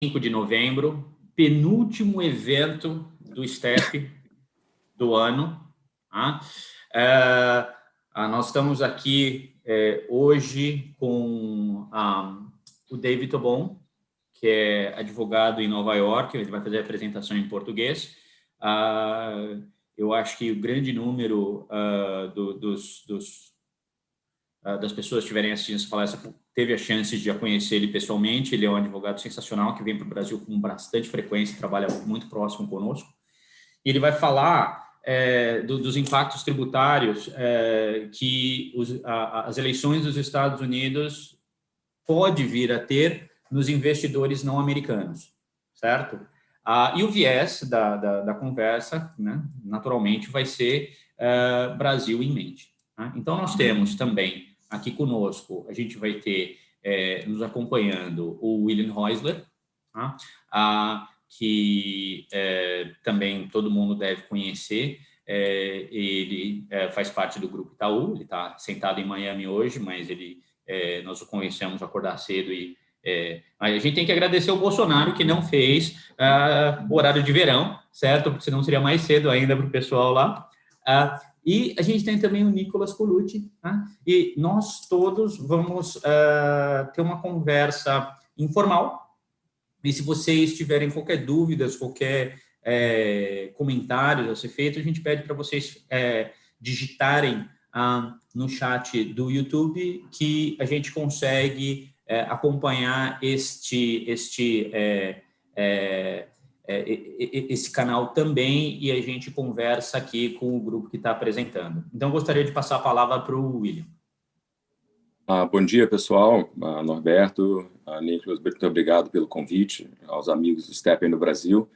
5 de novembro, penúltimo evento do STEP do ano. Tá? Nós estamos aqui hoje com o David Tobon, que é advogado em Nova York. Ele vai fazer a apresentação em português. Eu acho que o grande número das pessoas que estiverem assistindo essa palestra teve a chance de já conhecer ele pessoalmente. Ele é um advogado sensacional que vem para o Brasil com bastante frequência, trabalha muito próximo conosco. E ele vai falar dos impactos tributários que as eleições dos Estados Unidos pode vir a ter nos investidores não americanos, certo? E o viés da conversa, né, naturalmente, vai ser Brasil em mente. Tá? Então, nós temos também aqui conosco, a gente vai ter nos acompanhando o William Häusler, tá? Que também todo mundo deve conhecer. Ele faz parte do Grupo Itaú, ele está sentado em Miami hoje, mas nós o conhecemos acordar cedo e a gente tem que agradecer o Bolsonaro, que não fez o horário de verão, certo? Porque senão seria mais cedo ainda para o pessoal lá. E a gente tem também o Nicolas Colucci, tá? E nós todos vamos ter uma conversa informal. E se vocês tiverem qualquer dúvidas, qualquer comentário a ser feito, a gente pede para vocês digitarem no chat do YouTube, que a gente consegue acompanhar esse canal também, e a gente conversa aqui com o grupo que está apresentando. Então, eu gostaria de passar a palavra para o William. Bom dia, pessoal. Norberto, Nicolas, muito obrigado pelo convite, aos amigos do STEP no Brasil.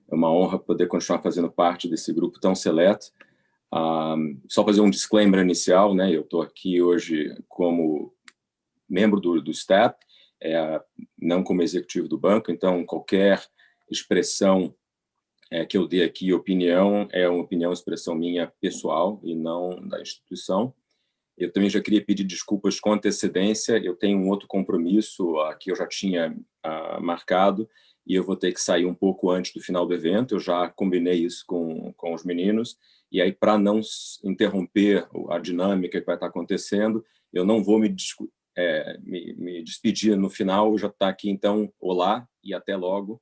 É uma honra poder continuar fazendo parte desse grupo tão seleto. Só fazer um disclaimer inicial, né? Eu estou aqui hoje como membro do STEP, não como executivo do banco, então qualquer expressão que eu dê aqui, opinião, é uma opinião, expressão minha pessoal e não da instituição. Eu também já queria pedir desculpas com antecedência. Eu tenho um outro compromisso que eu já tinha marcado e eu vou ter que sair um pouco antes do final do evento. Eu já combinei isso com os meninos. E aí, para não interromper a dinâmica que vai estar acontecendo, eu não vou me despedir no final. Eu já está aqui, então, olá e até logo,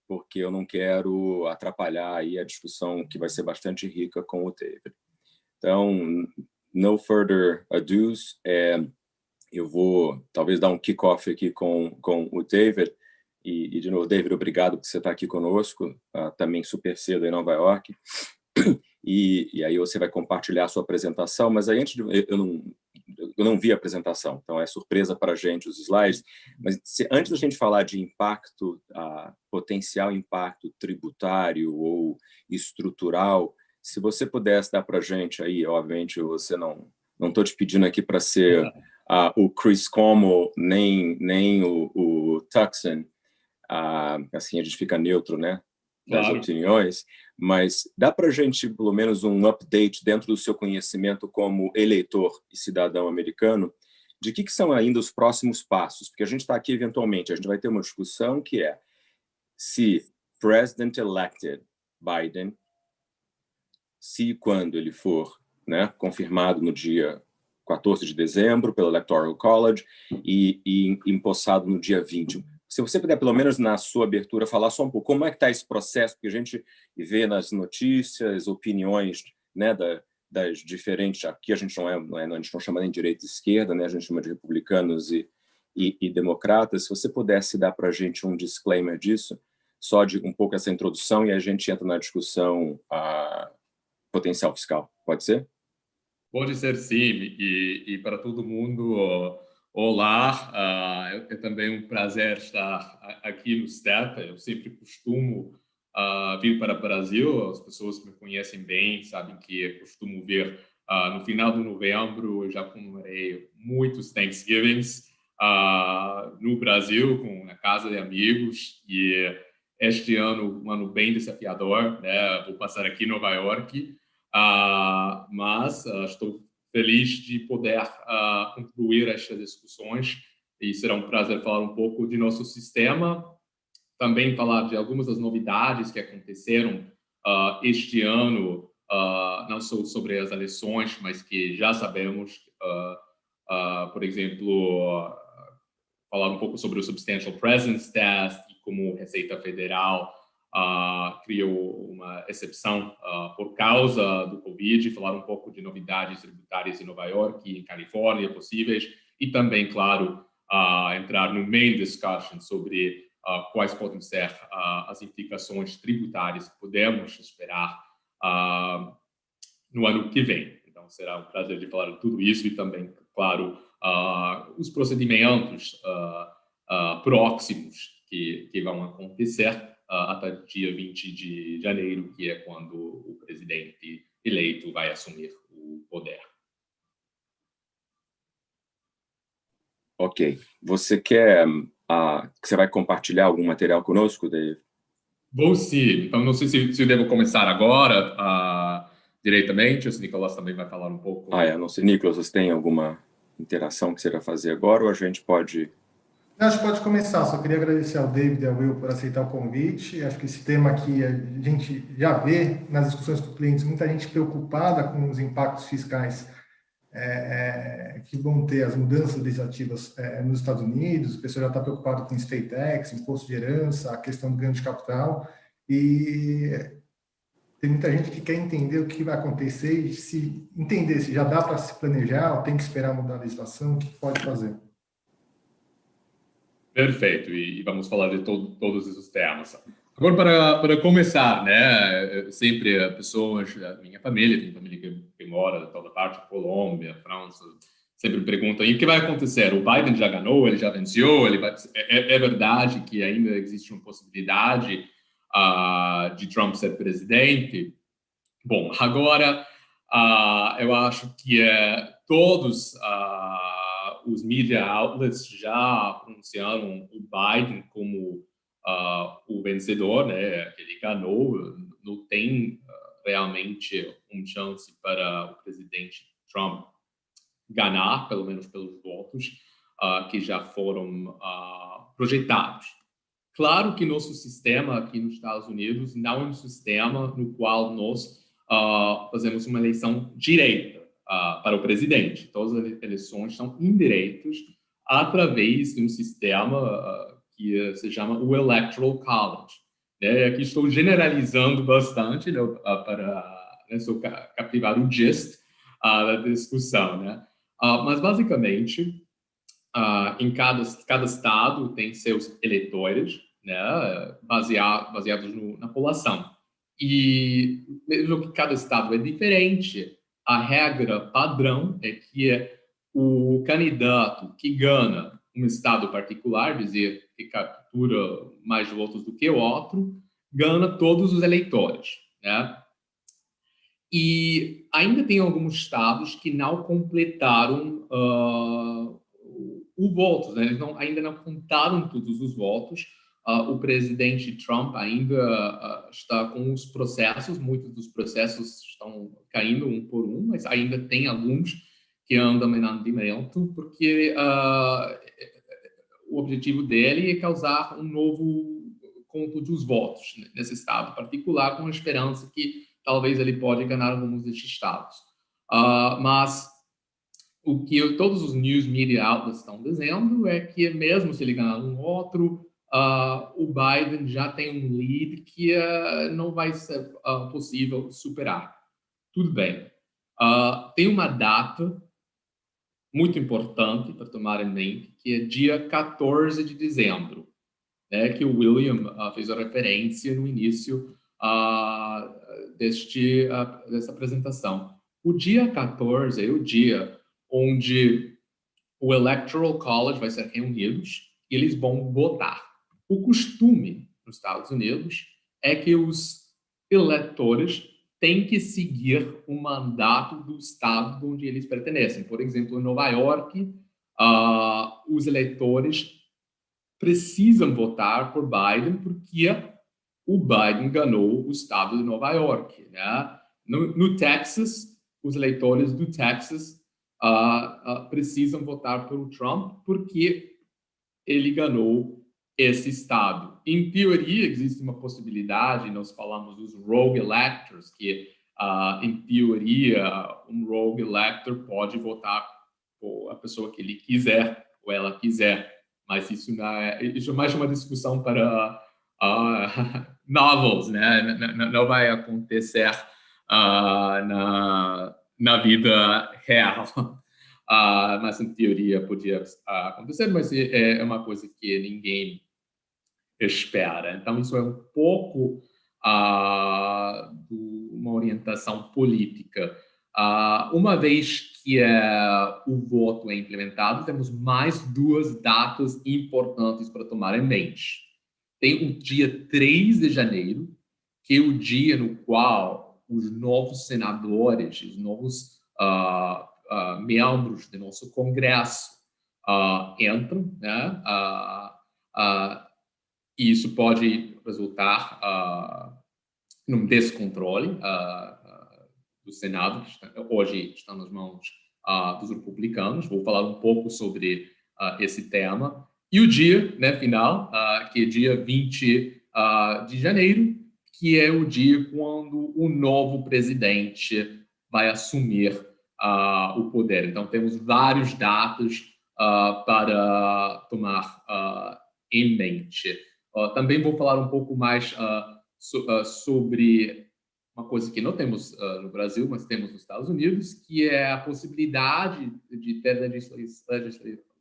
porque eu não quero atrapalhar aí a discussão que vai ser bastante rica com o David. Então, no further ados, eu vou talvez dar um kick-off aqui com o David. E, de novo, David, obrigado por você estar aqui conosco, também super cedo em Nova York. E aí você vai compartilhar a sua apresentação, mas aí eu não vi a apresentação, então é surpresa para a gente os slides. Mas antes da gente falar de impacto, potencial impacto tributário ou estrutural, se você pudesse dar para a gente aí, obviamente você não estou te pedindo aqui para ser o Chris Cuomo nem o Tuxen, assim a gente fica neutro, né, das opiniões, mas dá para a gente pelo menos um update dentro do seu conhecimento como eleitor e cidadão americano de que são ainda os próximos passos, porque a gente está aqui eventualmente, a gente vai ter uma discussão que é se President-elected Biden, se quando ele for, né, confirmado no dia 14 de dezembro pelo Electoral College e empossado no dia 20. Se você puder, pelo menos na sua abertura, falar só um pouco como é que está esse processo, porque a gente vê nas notícias, opiniões, né, das diferentes... Aqui a gente a gente não chama nem direita e esquerda, né, a gente chama de republicanos e democratas. Se você pudesse dar para a gente um disclaimer disso, só de um pouco essa introdução, e a gente entra na discussão potencial fiscal. Pode ser? Pode ser, sim. E para todo mundo, olá. É também um prazer estar aqui no STEP. Eu sempre costumo vir para o Brasil. As pessoas que me conhecem bem sabem que eu costumo vir no final de novembro. Eu já comemorei muitos Thanksgivings no Brasil, com a casa de amigos. E este ano, um ano bem desafiador, né? Vou passar aqui em Nova York. Mas estou feliz de poder concluir estas discussões e será um prazer falar um pouco de nosso sistema, também falar de algumas das novidades que aconteceram este ano, não só sobre as eleições, mas que já sabemos, por exemplo, falar um pouco sobre o Substantial Presence Test e como a Receita Federal criou uma exceção por causa do Covid, falar um pouco de novidades tributárias em Nova York e em Califórnia possíveis, e também, claro, entrar no main discussion sobre quais podem ser as implicações tributárias que podemos esperar no ano que vem. Então, será um prazer de falar de tudo isso e também, claro, os procedimentos próximos que vão acontecer até dia 20 de janeiro, que é quando o presidente eleito vai assumir o poder. Ok. Você você vai compartilhar algum material conosco, Dave? Vou sim. Então, não sei se eu devo começar agora diretamente, ou se o Nicolas também vai falar um pouco. Não sei. Nicolas, você tem alguma interação que você vai fazer agora, ou a gente pode... Acho que pode começar. Só queria agradecer ao David e ao Will por aceitar o convite. Acho que esse tema aqui a gente já vê nas discussões com clientes muita gente preocupada com os impactos fiscais que vão ter as mudanças legislativas nos Estados Unidos. O pessoal já está preocupado com state tax, imposto de herança, a questão do ganho de capital. E tem muita gente que quer entender o que vai acontecer e entender se já dá para se planejar ou tem que esperar mudar a legislação, o que pode fazer. Perfeito, e vamos falar de todos esses temas. Agora, para começar, né, sempre pessoas da minha família, tem família que mora em toda parte, Colômbia, França, sempre perguntam, e o que vai acontecer? O Biden já ganhou, ele já venceu, é verdade que ainda existe uma possibilidade de Trump ser presidente? Bom, agora eu acho que todos os media outlets já pronunciaram o Biden como o vencedor, né? Que ele ganhou. Não tem realmente uma chance para o presidente Trump ganhar, pelo menos pelos votos que já foram projetados. Claro que nosso sistema aqui nos Estados Unidos não é um sistema no qual nós fazemos uma eleição direta para o presidente. Todas as eleições são indiretas através de um sistema que se chama o Electoral College. Aqui estou generalizando bastante, né, para só captivar o gist da discussão, né? Mas, basicamente, em cada estado tem seus eleitores, né, baseados na população. E mesmo que cada estado é diferente, a regra padrão é que o candidato que ganha um estado particular, dizer que captura mais votos do que o outro, ganha todos os eleitores, né? E ainda tem alguns estados que não completaram o voto, né? Eles ainda não contaram todos os votos. O presidente Trump ainda está com os processos, muitos dos processos estão caindo um por um, mas ainda tem alguns que andam em andamento, porque o objetivo dele é causar um novo conto dos votos nesse estado particular, com a esperança que talvez ele pode ganhar alguns desses estados. Mas o que todos os news media outlets estão dizendo é que mesmo se ele ganhar um outro, o Biden já tem um lead que não vai ser possível superar. Tudo bem. Tem uma data muito importante para tomar em mente, que é dia 14 de dezembro, né, que o William fez a referência no início dessa apresentação. O dia 14 é o dia onde o Electoral College vai ser reunido e eles vão votar. O costume nos Estados Unidos é que os eleitores têm que seguir o mandato do estado onde eles pertencem. Por exemplo, em Nova York, os eleitores precisam votar por Biden porque o Biden ganhou o estado de Nova York, né? No Texas, os eleitores do Texas precisam votar pelo Trump porque ele ganhou esse estado. em teoria, existe uma possibilidade, nós falamos dos rogue electors, que, em teoria, um rogue elector pode votar por a pessoa que ele quiser, ou ela quiser, mas isso é mais uma discussão para novels, né? Não vai acontecer na vida real. Mas em teoria podia acontecer, mas é uma coisa que ninguém espera. Então isso é um pouco uma orientação política. Uma vez que o voto é implementado, temos mais 2 datas importantes para tomar em mente. Tem o dia 3 de janeiro, que é o dia no qual os novos senadores, os novos membros do nosso Congresso entram, né? E isso pode resultar num descontrole do Senado, que hoje está nas mãos dos republicanos. Vou falar um pouco sobre esse tema. E o dia, né, final, que é dia 20 de janeiro, que é o dia quando o novo presidente vai assumir o poder. Então, temos vários datas para tomar em mente. Também vou falar um pouco mais sobre uma coisa que não temos no Brasil, mas temos nos Estados Unidos, que é a possibilidade de ter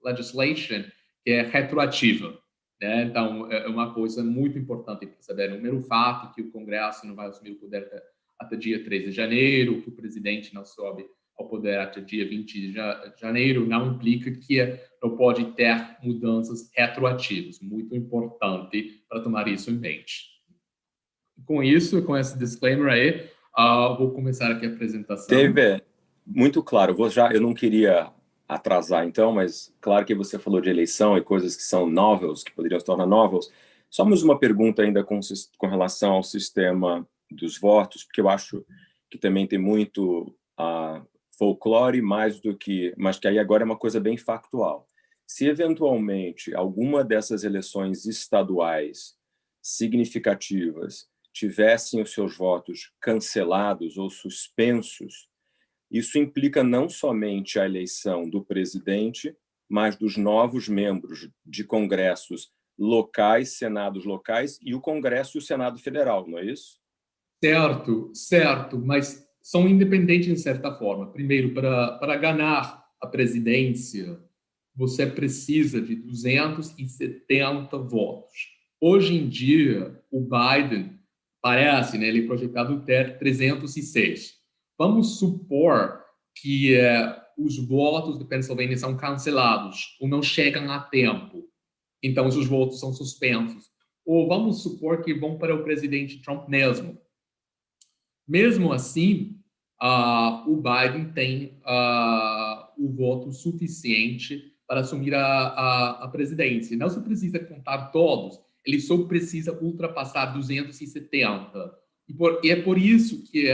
legislation que é retroativa, né? Então, é uma coisa muito importante para saber. O mero fato que o Congresso não vai assumir o poder até dia 3 de janeiro, que o presidente não sobe ao poder até dia 20 de janeiro, não implica que não pode ter mudanças retroativas. Muito importante para tomar isso em mente. Com isso, com esse disclaimer aí, vou começar aqui a apresentação. David, muito claro. Eu não queria atrasar, então, mas claro que você falou de eleição e coisas que são novels, que poderiam se tornar novels. Só mais uma pergunta ainda com relação ao sistema dos votos, porque eu acho que também tem muito folclore mais do que... Mas que aí agora é uma coisa bem factual. Se, eventualmente, alguma dessas eleições estaduais significativas tivessem os seus votos cancelados ou suspensos, isso implica não somente a eleição do presidente, mas dos novos membros de congressos locais, senados locais e o Congresso e o Senado Federal, não é isso? Certo, mas são independentes de certa forma. Primeiro, para ganhar a presidência, você precisa de 270 votos. Hoje em dia, o Biden parece, né, ele é projetado ter 306. Vamos supor que os votos de Pensilvânia são cancelados ou não chegam a tempo. Então, os votos são suspensos. Ou vamos supor que vão para o presidente Trump mesmo. Mesmo assim, o Biden tem o voto suficiente para assumir a presidência. Não se precisa contar todos, ele só precisa ultrapassar 270. E é por isso que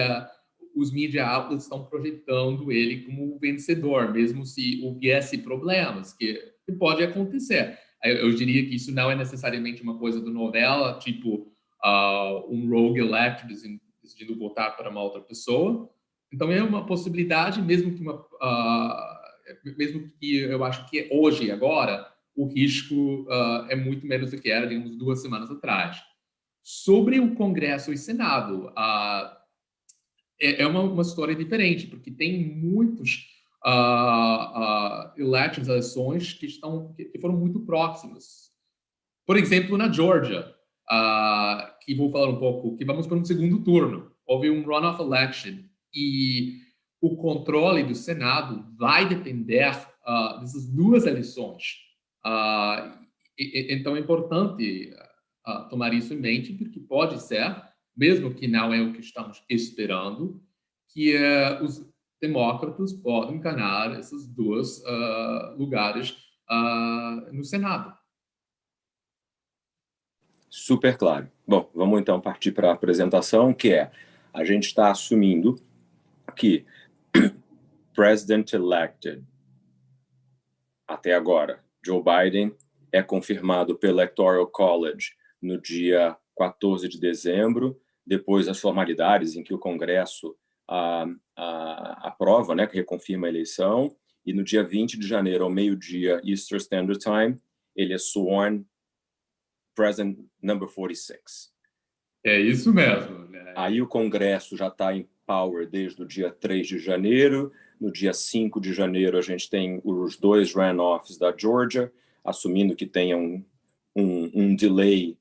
os media outlets estão projetando ele como vencedor, mesmo se houvesse problemas, que pode acontecer. Eu diria que isso não é necessariamente uma coisa do novela, tipo um rogue elector decidindo votar para uma outra pessoa. Então, é uma possibilidade, mesmo que eu acho que hoje, agora, o risco é muito menos do que era, digamos, 2 semanas atrás. Sobre o Congresso e Senado, é uma história diferente, porque tem muitos eleições que foram muito próximas. Por exemplo, na Georgia, que vou falar um pouco, que vamos para um segundo turno. Houve um runoff election e o controle do Senado vai depender dessas 2 eleições. Então, é importante tomar isso em mente, porque pode ser, mesmo que não é o que estamos esperando, que os demócratas podem ganhar esses 2 lugares no Senado. Super claro. Bom, vamos então partir para a apresentação, que a gente está assumindo que President-elected, até agora, Joe Biden, é confirmado pelo Electoral College no dia 14 de dezembro, depois as formalidades em que o Congresso aprova, né, que reconfirma a eleição, e no dia 20 de janeiro, ao meio-dia, Eastern Standard Time, ele é sworn President number 46. É isso mesmo, né? Aí o Congresso já está em power desde o dia 3 de janeiro. No dia 5 de janeiro, a gente tem os 2 runoffs da Georgia, assumindo que tenha um delay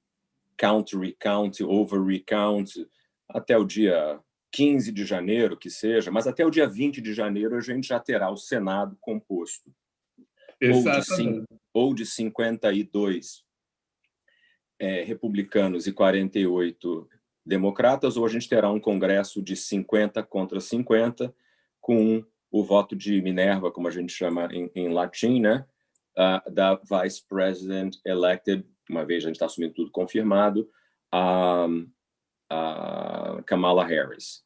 count, recount, over recount, até o dia 15 de janeiro, que seja, mas até o dia 20 de janeiro a gente já terá o Senado composto ou de 52 republicanos e 48 democratas, ou a gente terá um Congresso de 50 contra 50, com o voto de Minerva, como a gente chama em latim, né? Da Vice President elected, uma vez a gente está assumindo tudo confirmado, a Kamala Harris.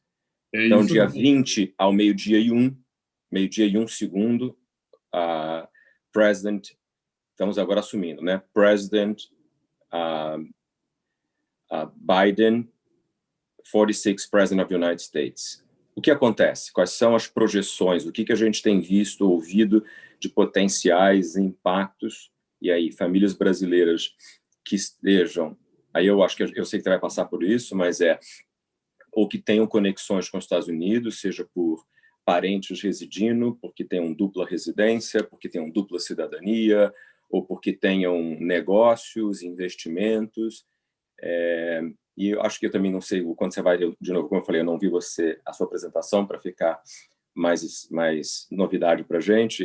Então, dia 20 ao meio-dia e 1 segundo, President, estamos agora assumindo, né? President Biden, 46 President of the United States. O que acontece? Quais são as projeções? O que a gente tem visto, ouvido de potenciais impactos? E aí, famílias brasileiras que estejam... Aí eu acho que eu sei que você vai passar por isso, mas ou que tenham conexões com os Estados Unidos, seja por parentes residindo, porque tenham dupla residência, porque tenham dupla cidadania, ou porque tenham negócios, investimentos. E eu acho que eu também não sei, quando você vai, de novo, como eu falei, eu não vi a sua apresentação para ficar mais novidade para a gente,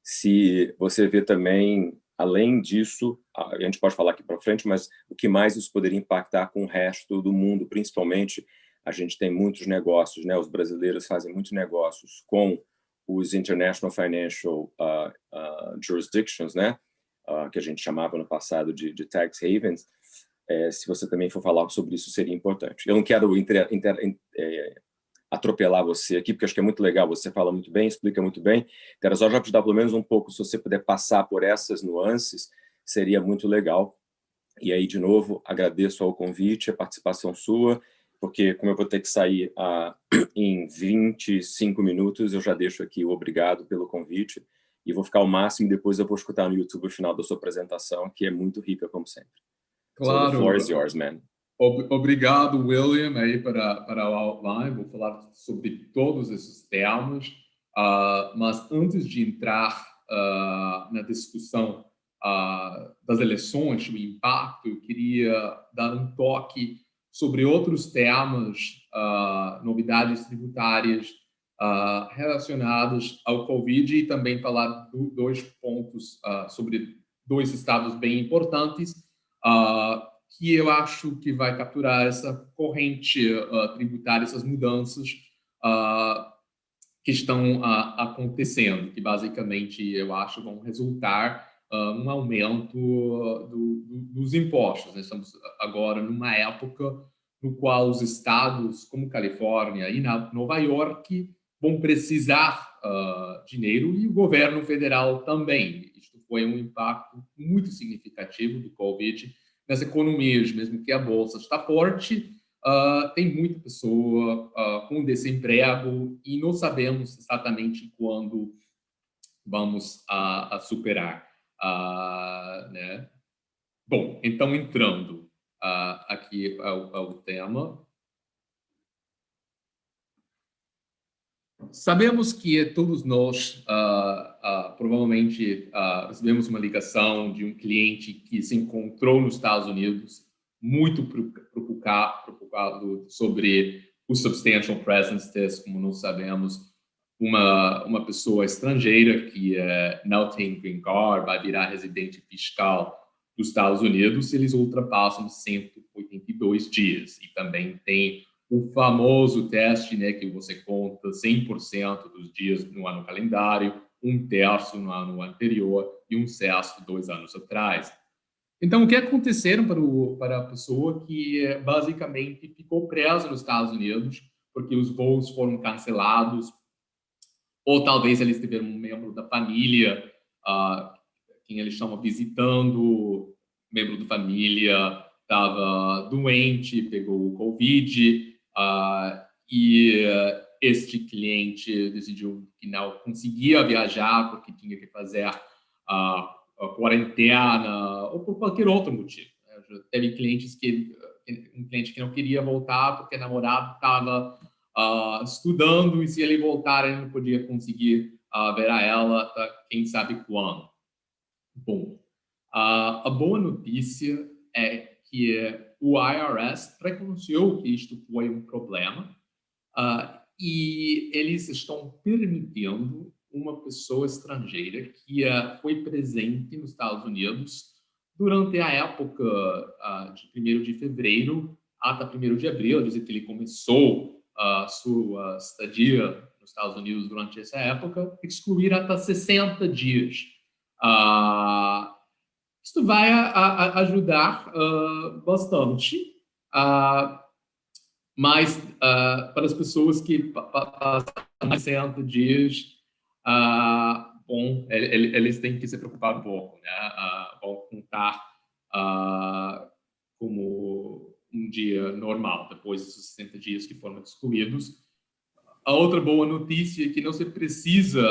se você vê também, além disso, a gente pode falar aqui para frente, mas o que mais isso poderia impactar com o resto do mundo, principalmente, a gente tem muitos negócios, né? Os brasileiros fazem muitos negócios com os International Financial Jurisdictions, né? Que a gente chamava no passado de tax havens. Se você também for falar sobre isso, seria importante. Eu não quero atropelar você aqui, porque acho que é muito legal, você fala muito bem, explica muito bem. Quero só já te dar pelo menos um pouco, se você puder passar por essas nuances, seria muito legal. E aí, de novo, agradeço ao convite, a participação sua, porque como eu vou ter que sair em 25 minutos, eu já deixo aqui o obrigado pelo convite e vou ficar ao máximo, depois eu vou escutar no YouTube o final da sua apresentação, que é muito rica, como sempre. Claro. So the floor is yours, man. Obrigado, William, aí para o outline. Vou falar sobre todos esses temas, mas antes de entrar na discussão das eleições, o impacto, eu queria dar um toque sobre outros temas, novidades tributárias relacionadas ao Covid e também falar 2 pontos sobre 2 estados bem importantes, que eu acho que vai capturar essa corrente tributária, essas mudanças que estão acontecendo, que basicamente eu acho vão resultar um aumento dos impostos. Nós estamos agora numa época no qual os estados como Califórnia e Nova York vão precisar dinheiro e o governo federal também. Isto foi um impacto muito significativo do Covid nas economias, mesmo que a bolsa está forte, tem muita pessoa com desemprego e não sabemos exatamente quando vamos a superar. Né? Bom, então entrando aqui ao tema. Sabemos que todos nós provavelmente recebemos uma ligação de um cliente que se encontrou nos Estados Unidos muito preocupado sobre o Substantial Presence Test, como nós sabemos, uma pessoa estrangeira que não tem green card, vai virar residente fiscal dos Estados Unidos, eles ultrapassam 182 dias. E também tem o famoso teste, né, que você conta 100% dos dias no ano calendário, 1/3 no ano anterior e 1/6 2 anos atrás. Então, o que aconteceu para a pessoa que basicamente ficou presa nos Estados Unidos porque os voos foram cancelados, ou talvez eles tiveram um membro da família, quem eles chamam visitando, membro da família estava doente, pegou o Covid, e este cliente decidiu que não conseguia viajar porque tinha que fazer a quarentena ou por qualquer outro motivo. Teve um cliente que não queria voltar porque o namorado estava estudando, e se ele voltar ele não podia conseguir ver a ela, quem sabe quando. Bom, a boa notícia é que o IRS reconheceu que isto foi um problema, e eles estão permitindo uma pessoa estrangeira que foi presente nos Estados Unidos durante a época de 1º de fevereiro até 1º de abril. Diz que ele começou a sua estadia nos Estados Unidos durante essa época, excluir até 60 dias. Isso vai ajudar bastante, mas para as pessoas que passam mais de 60 dias, bom, eles têm que se preocupar um pouco, né? Vão contar como um dia normal, depois dos 60 dias que foram excluídos. A outra boa notícia é que não se precisa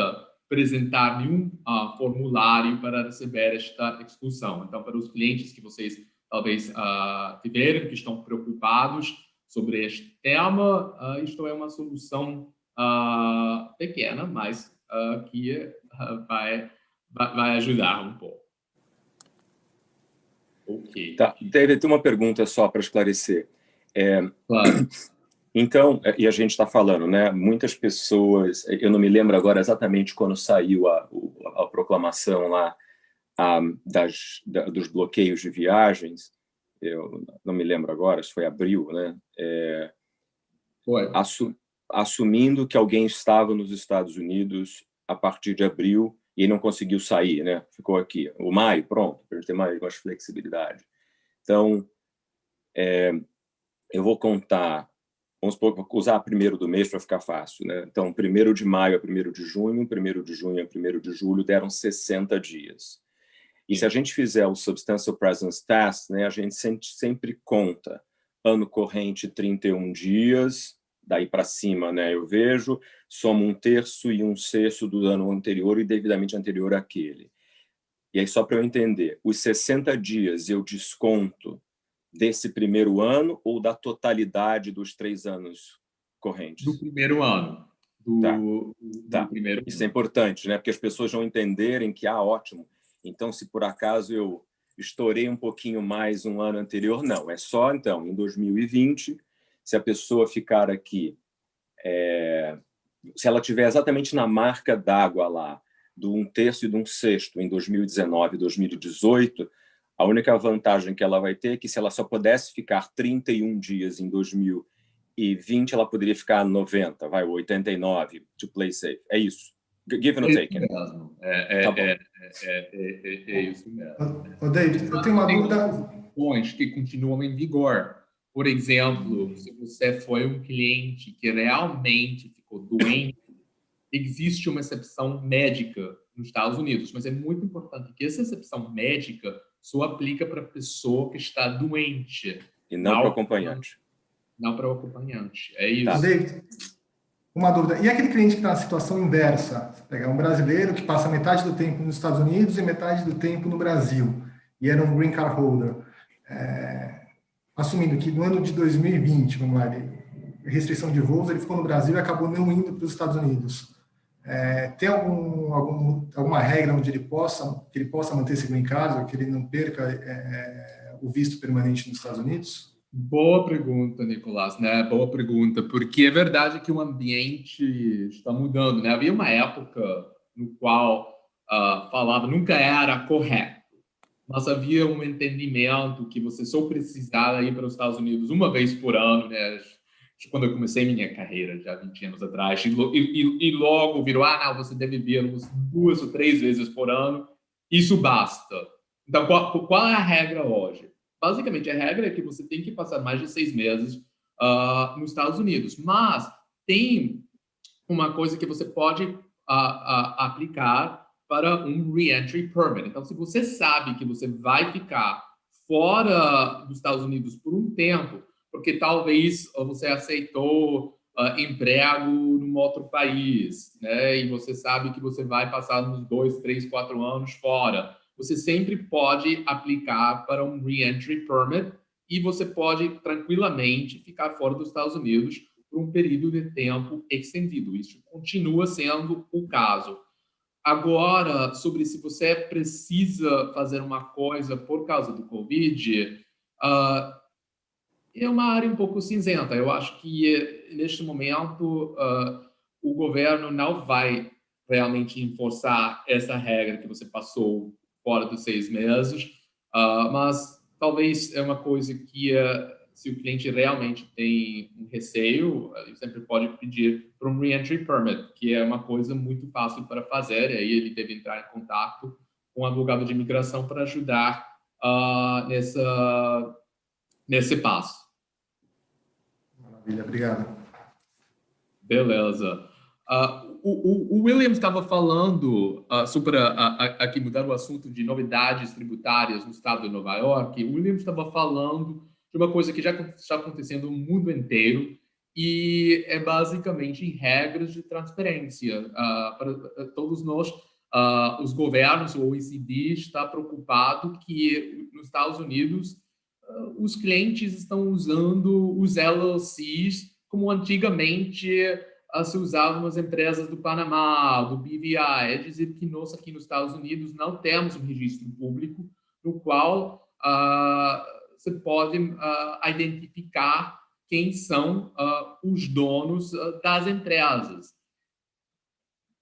apresentar nenhum formulário para receber esta exclusão. Então, para os clientes que vocês talvez tiveram, que estão preocupados sobre este tema, isto é uma solução pequena, mas que vai ajudar um pouco. Ok. Tá. David, tem uma pergunta só para esclarecer. Claro. Então, e a gente está falando, né? Muitas pessoas, eu não me lembro agora exatamente quando saiu a proclamação lá dos bloqueios de viagens, eu não me lembro agora, se foi abril, né? Foi. Assumindo que alguém estava nos Estados Unidos a partir de abril e não conseguiu sair, né? Ficou aqui. O maio, pronto, para a gente ter mais flexibilidade. Então, eu vou contar, vamos usar 1º do mês para ficar fácil, né? Então, 1º de maio a 1º de junho, 1º de junho a 1º de julho deram 60 dias. E se a gente fizer o Substantial Presence Test, né, a gente sempre conta ano corrente 31 dias, daí para cima, né, eu vejo, soma 1/3 e 1/6 do ano anterior e devidamente anterior àquele. E aí, só para eu entender, os 60 dias eu desconto desse primeiro ano ou da totalidade dos 3 anos correntes? Do primeiro ano. Do primeiro Isso é importante, né? Porque as pessoas vão entenderem que, ótimo, então se por acaso eu estourei um pouquinho mais um ano anterior, não. É só, então, em 2020, se a pessoa ficar aqui, se ela tiver exatamente na marca d'água lá, do 1/3 e do 1/6 em 2019 e 2018, a única vantagem que ela vai ter é que, se ela só pudesse ficar 31 dias em 2020, ela poderia ficar 90, 89, to play safe. É isso. Give and take. É isso mesmo. David, eu tenho uma dúvida. Que continuam em vigor. Por exemplo, se você foi um cliente que realmente ficou doente, existe uma exceção médica nos Estados Unidos, mas é muito importante que essa exceção médica só aplica para a pessoa que está doente. E não para o acompanhante. Não para o acompanhante. É isso. Tá. David, uma dúvida. E aquele cliente que está na situação inversa? Você pega um brasileiro que passa metade do tempo nos Estados Unidos e metade do tempo no Brasil, e era um green card holder. Assumindo que no ano de 2020, vamos lá, restrição de voos, ele ficou no Brasil e acabou não indo para os Estados Unidos. Tem alguma regra onde ele possa manter esse green card, que ele não perca o visto permanente nos Estados Unidos? Boa pergunta, Nicolás, né? Boa pergunta, porque é verdade que o ambiente está mudando, né? Havia uma época no qual falava nunca era correto, mas havia um entendimento que você só precisava ir para os Estados Unidos uma vez por ano, né? Quando eu comecei minha carreira, já 20 anos atrás, e logo virou, não, você deve vir 2 ou 3 vezes por ano, isso basta. Então, qual é a regra hoje? Basicamente, a regra é que você tem que passar mais de 6 meses nos Estados Unidos, mas tem uma coisa que você pode aplicar para um re-entry permit. Então, se você sabe que você vai ficar fora dos Estados Unidos por um tempo, porque talvez você aceitou emprego num outro país, né? E você sabe que você vai passar uns 2, 3, 4 anos fora. Você sempre pode aplicar para um Re-Entry Permit e você pode tranquilamente ficar fora dos Estados Unidos por um período de tempo estendido. Isso continua sendo o caso. Agora, sobre se você precisa fazer uma coisa por causa do Covid, é uma área um pouco cinzenta. Eu acho que, neste momento, o governo não vai realmente enforçar essa regra que você passou fora dos 6 meses, mas talvez é uma coisa que, se o cliente realmente tem um receio, ele sempre pode pedir para um Re-Entry Permit, que é uma coisa muito fácil para fazer, e aí ele deve entrar em contato com um advogado de imigração para ajudar nesse passo. Maravilha, obrigado. Beleza. O William estava falando sobre aqui mudar o assunto de novidades tributárias no estado de Nova York. O William estava falando de uma coisa que já está acontecendo no mundo inteiro e é basicamente regras de transparência. Para todos nós, os governos, o OECD está preocupado que nos Estados Unidos os clientes estão usando os LLCs como antigamente se usavam nas empresas do Panamá, do BVI. É dizer que nós aqui nos Estados Unidos não temos um registro público no qual você pode identificar quem são os donos das empresas.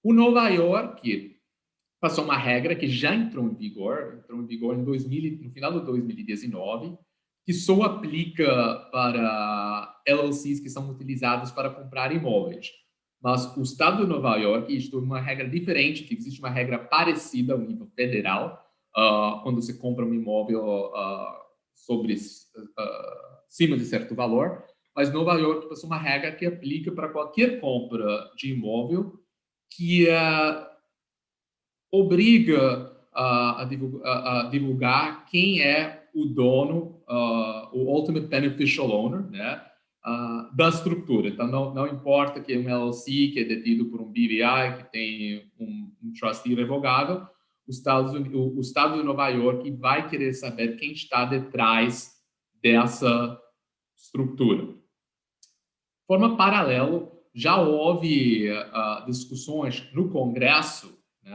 O Nova York passou uma regra que já entrou em vigor no final de 2019, que só aplica para LLCs que são utilizados para comprar imóveis. Mas o estado de Nova York isto é uma regra diferente, que existe uma regra parecida ao nível federal, quando você compra um imóvel acima de certo valor, mas Nova York passou uma regra que aplica para qualquer compra de imóvel que obriga a divulgar quem é o dono, o ultimate beneficial owner, né, da estrutura. Então, não importa que é um LLC que é detido por um BVI, que tem um trustee revogável, o Estado de Nova York vai querer saber quem está detrás dessa estrutura. De forma paralela, já houve discussões no Congresso, né,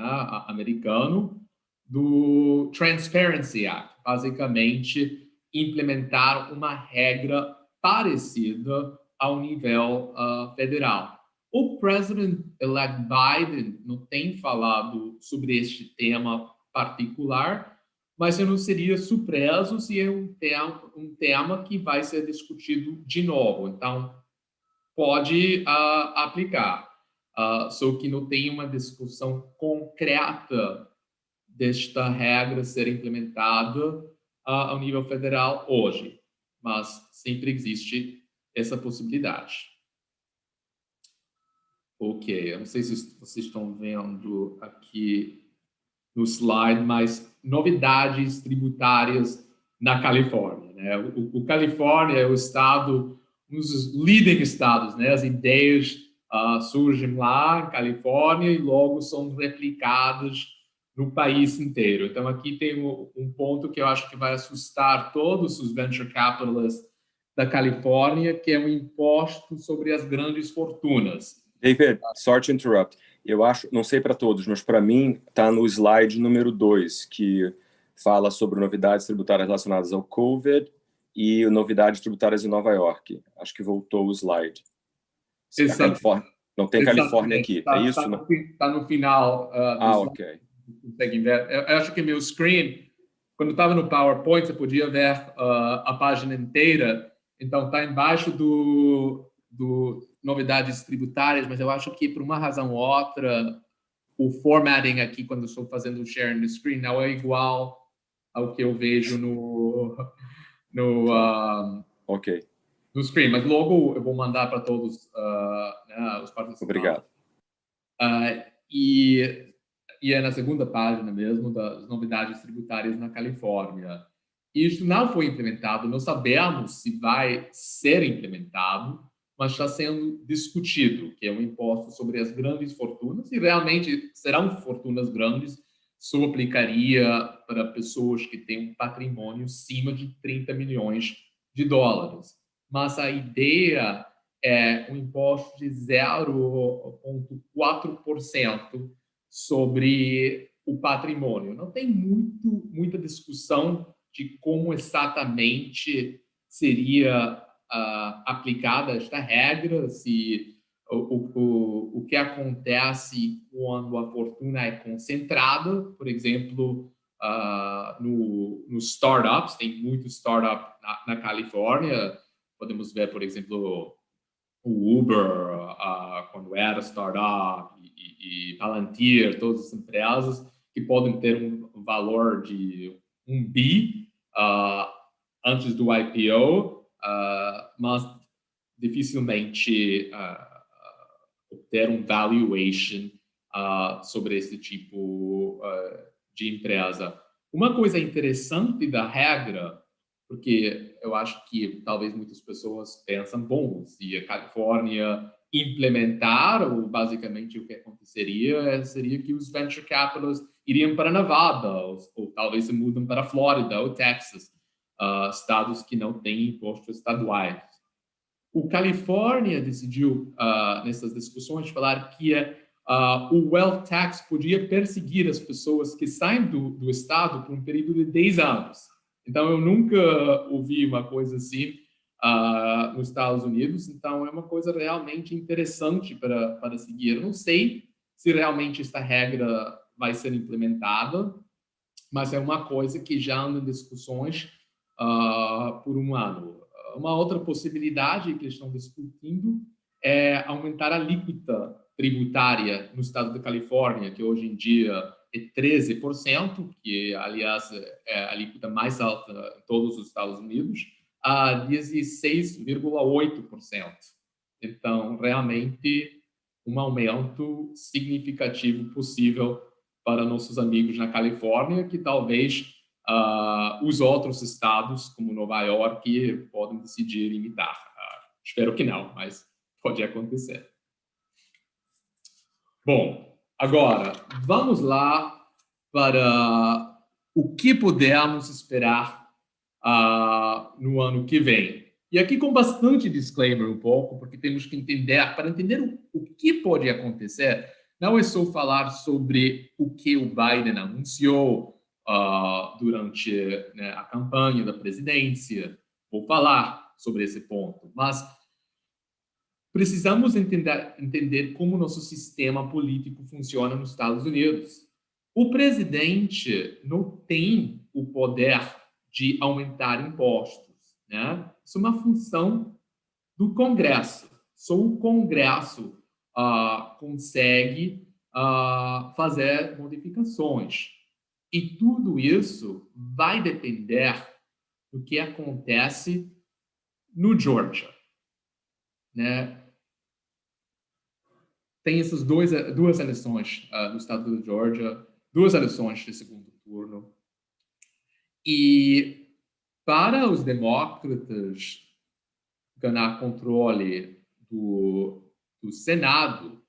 americano, do Transparency Act, basicamente implementar uma regra parecida ao nível federal. O presidente-elect Biden não tem falado sobre este tema particular, mas eu não seria surpreso se é um tema que vai ser discutido de novo. Então, pode aplicar. Só que não tem uma discussão concreta desta regra ser implementada ao nível federal hoje, mas sempre existe essa possibilidade. Ok, eu não sei se vocês estão vendo aqui no slide, mas novidades tributárias na Califórnia, né? O Califórnia é o estado, um dos leading estados, né? As ideias surgem lá em Califórnia e logo são replicadas no país inteiro. Então, aqui tem um ponto que eu acho que vai assustar todos os venture capitalists da Califórnia, que é um imposto sobre as grandes fortunas. David, sorry to interrupt. Eu acho, não sei para todos, mas para mim está no slide número 2, que fala sobre novidades tributárias relacionadas ao COVID e novidades tributárias em Nova York. Acho que voltou o slide. Não tem Califórnia aqui, é isso? Está no final. Ok. Conseguem ver. Eu acho que meu screen, quando estava no PowerPoint, você podia ver a página inteira. Então, está embaixo do novidades tributárias, mas eu acho que, por uma razão ou outra, o formatting aqui, quando estou fazendo o sharing do screen, não é igual ao que eu vejo no screen. Mas logo eu vou mandar para todos né, os participantes. Obrigado. E é na segunda página mesmo das novidades tributárias na Califórnia. Isso não foi implementado, não sabemos se vai ser implementado, mas está sendo discutido, que é um imposto sobre as grandes fortunas, e realmente serão fortunas grandes, isso aplicaria para pessoas que têm um patrimônio acima de 30 milhões de dólares. Mas a ideia é um imposto de 0,4% sobre o patrimônio. Não tem muita discussão de como exatamente seria aplicada esta regra, se o que acontece quando a fortuna é concentrada, por exemplo, no startups, tem muito startup na Califórnia, podemos ver, por exemplo, o Uber, quando era startup, e Palantir, todas as empresas que podem ter um valor de 1 bi antes do IPO, mas dificilmente obter um valuation sobre esse tipo de empresa. Uma coisa interessante da regra, porque eu acho que talvez muitas pessoas pensam, bom, se a Califórnia implementar, ou basicamente o que aconteceria seria que os venture capitalists iriam para Nevada, ou talvez se mudam para Flórida ou Texas, estados que não têm impostos estaduais. O Califórnia decidiu, nessas discussões, falar que o wealth tax podia perseguir as pessoas que saem do estado por um período de 10 anos. Então, eu nunca ouvi uma coisa assim nos Estados Unidos, então é uma coisa realmente interessante para seguir. Eu não sei se realmente esta regra vai ser implementada, mas é uma coisa que já anda em discussões por um ano. Uma outra possibilidade que eles estão discutindo é aumentar a alíquota tributária no estado da Califórnia, que hoje em dia é 13%, que, aliás, é a alíquota mais alta em todos os Estados Unidos, a 16,8%. Então, realmente, um aumento significativo possível para nossos amigos na Califórnia, que talvez os outros estados, como Nova York, podem decidir imitar. Espero que não, mas pode acontecer. Bom, agora, vamos lá para o que podemos esperar no ano que vem. E aqui com bastante disclaimer um pouco, porque temos que entender, para entender o que pode acontecer, não é só falar sobre o que o Biden anunciou durante a campanha da presidência, vou falar sobre esse ponto, mas precisamos entender como o nosso sistema político funciona nos Estados Unidos. O presidente não tem o poder de aumentar impostos, né? Isso é uma função do Congresso. Só o Congresso consegue fazer modificações. E tudo isso vai depender do que acontece no Georgia, né? Tem essas duas eleições no estado do Georgia, 2 eleições de segundo turno. E para os demócratas ganhar controle do Senado,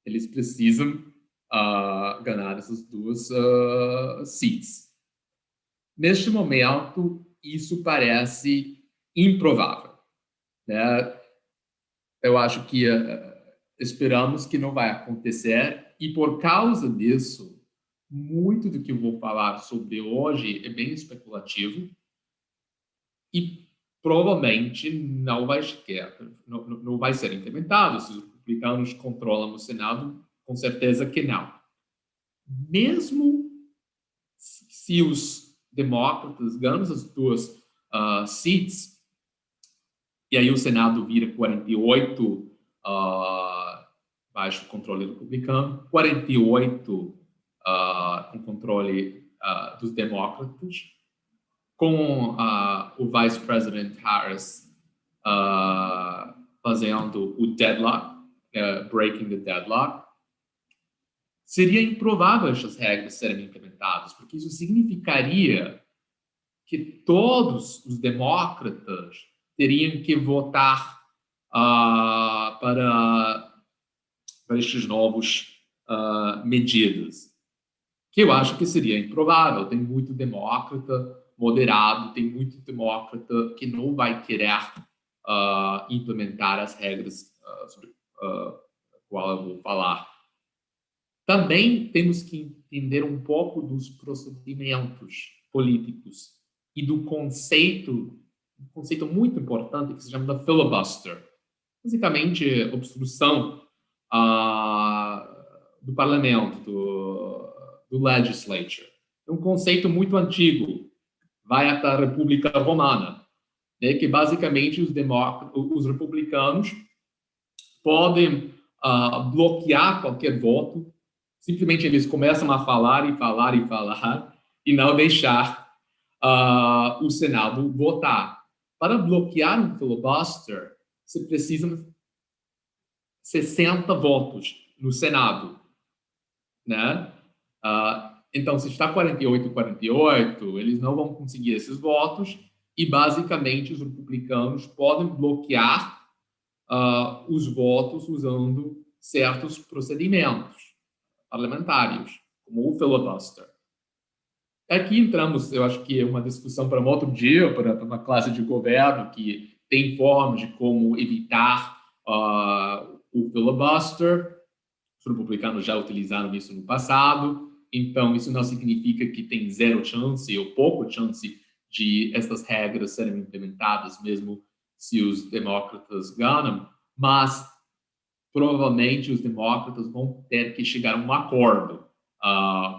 eles precisam ganhar essas 2 seats. Neste momento, isso parece improvável, né? Eu acho que esperamos que não vai acontecer, e por causa disso, muito do que eu vou falar sobre hoje é bem especulativo e provavelmente não vai ser implementado. Se os republicanos controlam o Senado, com certeza que não. Mesmo se os demócratas ganham as 2 seats, e aí o Senado vira 48 baixo controle republicano, 48 com controle dos demócratas, com o vice-president Harris fazendo o deadlock, breaking the deadlock. Seria improvável essas regras serem implementadas, porque isso significaria que todos os demócratas teriam que votar para estes novos medidas, que eu acho que seria improvável. Tem muito demócrata moderado, tem muito demócrata que não vai querer implementar as regras sobre a qual eu vou falar. Também temos que entender um pouco dos procedimentos políticos e do conceito muito importante que se chama da filibuster. Basicamente, obstrução do parlamento, do legislature. É um conceito muito antigo, vai até a República Romana, né, que basicamente os republicanos podem bloquear qualquer voto, simplesmente eles começam a falar e não deixar o Senado votar. Para bloquear um filibuster, você precisa 60 votos no Senado, né? Então, se está 48-48, eles não vão conseguir esses votos e, basicamente, os republicanos podem bloquear os votos usando certos procedimentos parlamentares, como o filibuster. Aqui entramos, eu acho que é uma discussão para um outro dia, para uma classe de governo que tem formas de como evitar o filibuster. Os republicanos já utilizaram isso no passado, então isso não significa que tem zero chance ou pouco chance de essas regras serem implementadas, mesmo se os demócratas ganham, mas provavelmente os demócratas vão ter que chegar a um acordo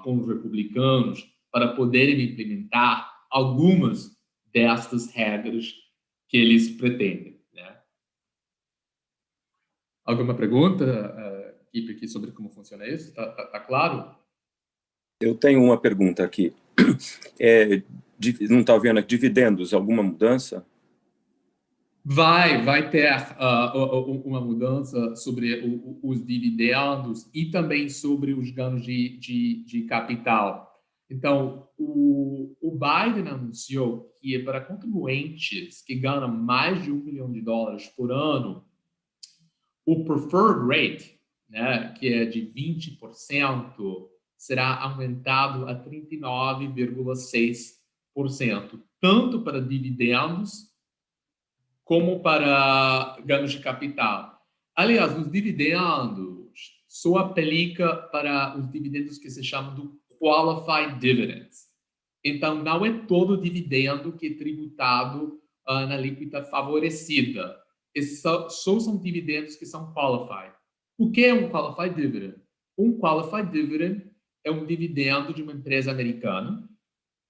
com os republicanos para poderem implementar algumas destas regras que eles pretendem, né? Alguma pergunta, equipe, aqui sobre como funciona isso? Tá claro? Eu tenho uma pergunta aqui. Não está vendo aqui, dividendos, alguma mudança? Vai ter uma mudança sobre os dividendos e também sobre os ganhos de capital. Então, o Biden anunciou que para contribuintes que ganham mais de $1 milhão por ano, o preferred rate, né, que é de 20%, será aumentado a 39,6%, tanto para dividendos como para ganhos de capital. Aliás, os dividendos só aplica para os dividendos que se chamam do qualified dividends. Então, não é todo dividendo que é tributado na alíquota favorecida. Esses só são dividendos que são qualified. O que é um qualified dividend? Um qualified dividend é um dividendo de uma empresa americana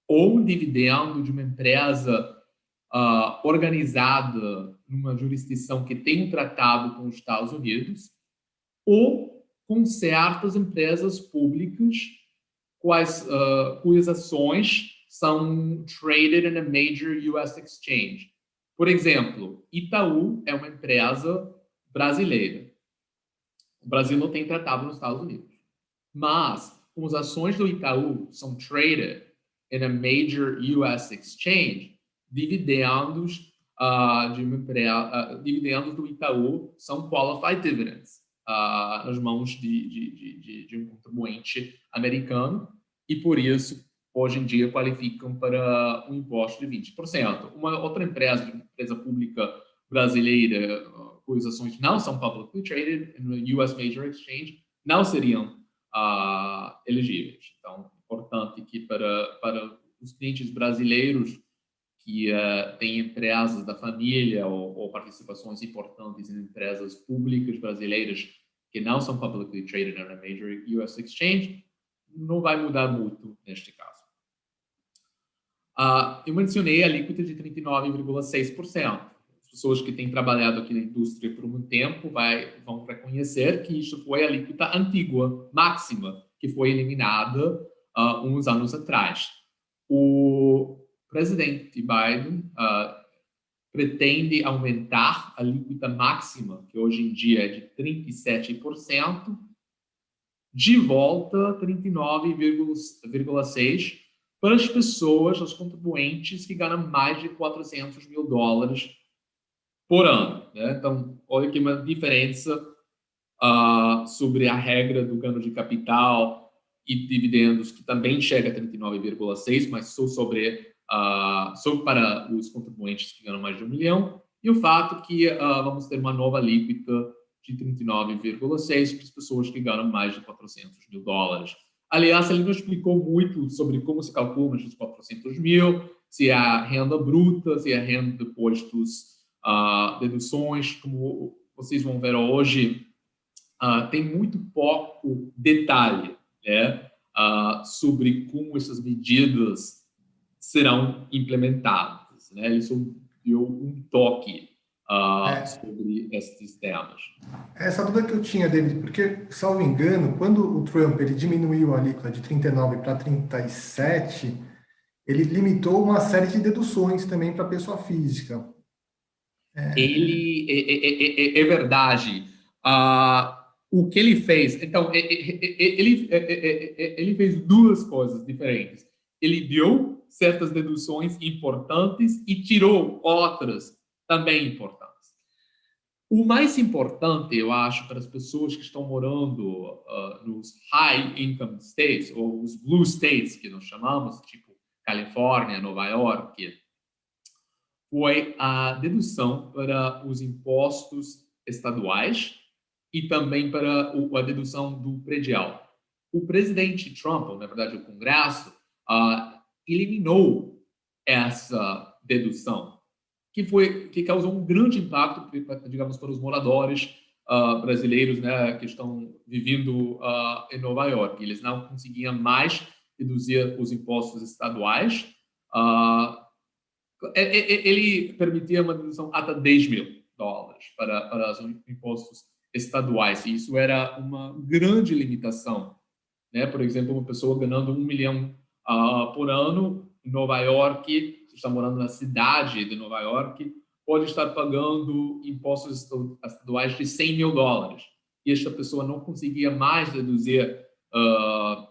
ou um dividendo de uma empresa organizada numa jurisdição que tem um tratado com os Estados Unidos ou com certas empresas públicas cujas ações são traded in a major US exchange. Por exemplo, Itaú é uma empresa brasileira. O Brasil não tem tratado nos Estados Unidos. Mas, como as ações do Itaú são traded in a major US exchange, dividendos dividendos do Itaú são qualified dividends nas mãos de um contribuinte americano e, por isso, hoje em dia qualificam para um imposto de 20%. Uma outra empresa pública brasileira cujas ações não são publicly traded no US Major Exchange não seriam elegíveis. Então, é importante que para os clientes brasileiros que têm empresas da família ou participações importantes em empresas públicas brasileiras que não são publicly traded on a major US exchange, não vai mudar muito neste caso. Eu mencionei a alíquota de 39,6%. As pessoas que têm trabalhado aqui na indústria por um tempo vão reconhecer que isso foi a alíquota antiga, máxima, que foi eliminada uns anos atrás. O presidente Biden pretende aumentar a alíquota máxima, que hoje em dia é de 37%, de volta a 39,6%, para as pessoas, os contribuintes que ganham mais de $400 mil por ano, né? Então, olha aqui uma diferença sobre a regra do ganho de capital e dividendos, que também chega a 39,6, mas só para os contribuintes que ganham mais de 1 milhão, e o fato que vamos ter uma nova alíquota de 39,6 para as pessoas que ganham mais de $400 mil. Aliás, ele não explicou muito sobre como se calcula esses 400 mil, se é a renda bruta, se é a renda depois dos deduções. Como vocês vão ver hoje, tem muito pouco detalhe, né, sobre como essas medidas serão implementadas, né? Ele só deu um toque sobre esses temas. Essa dúvida que eu tinha, David, porque, salvo engano, quando o Trump ele diminuiu a alíquota de 39 para 37, ele limitou uma série de deduções também para a pessoa física. Ele é verdade. O que ele fez? Então, ele fez duas coisas diferentes. Ele deu certas deduções importantes e tirou outras também importantes. O mais importante, eu acho, para as pessoas que estão morando nos high income states, ou os blue states, que nós chamamos, tipo Califórnia, Nova York, foi a dedução para os impostos estaduais e também para a dedução do predial. O presidente Trump, ou, na verdade, o Congresso, eliminou essa dedução, que causou um grande impacto, digamos, para os moradores brasileiros, né, que estão vivendo em Nova York. Eles não conseguiam mais reduzir os impostos estaduais. Ele permitia uma dedução até $10 mil para os impostos estaduais, e isso era uma grande limitação, né? Por exemplo, uma pessoa ganhando 1 milhão por ano em Nova York, está morando na cidade de Nova York, pode estar pagando impostos estaduais de $100 mil, e esta pessoa não conseguia mais deduzir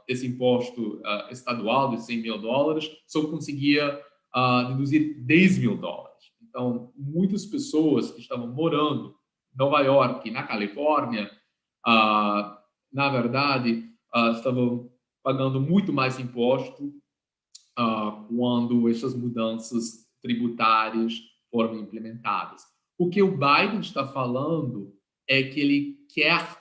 esse imposto estadual de $100 mil, só conseguia deduzir $10 mil. Então, muitas pessoas que estavam morando em Nova York, na Califórnia, na verdade, estavam pagando muito mais imposto quando essas mudanças tributárias foram implementadas. O que o Biden está falando é que ele quer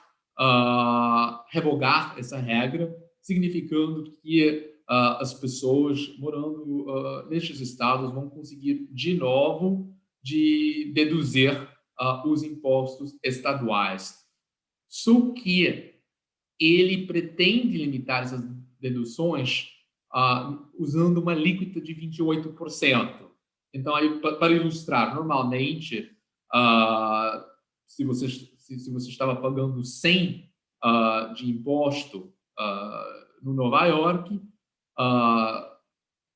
revogar essa regra, significando que as pessoas morando nestes estados vão conseguir de novo de deduzir os impostos estaduais. Só que ele pretende limitar essas deduções usando uma alíquota de 28%. Então, aí, para ilustrar, normalmente, se você estava pagando 100 de imposto no Nova York,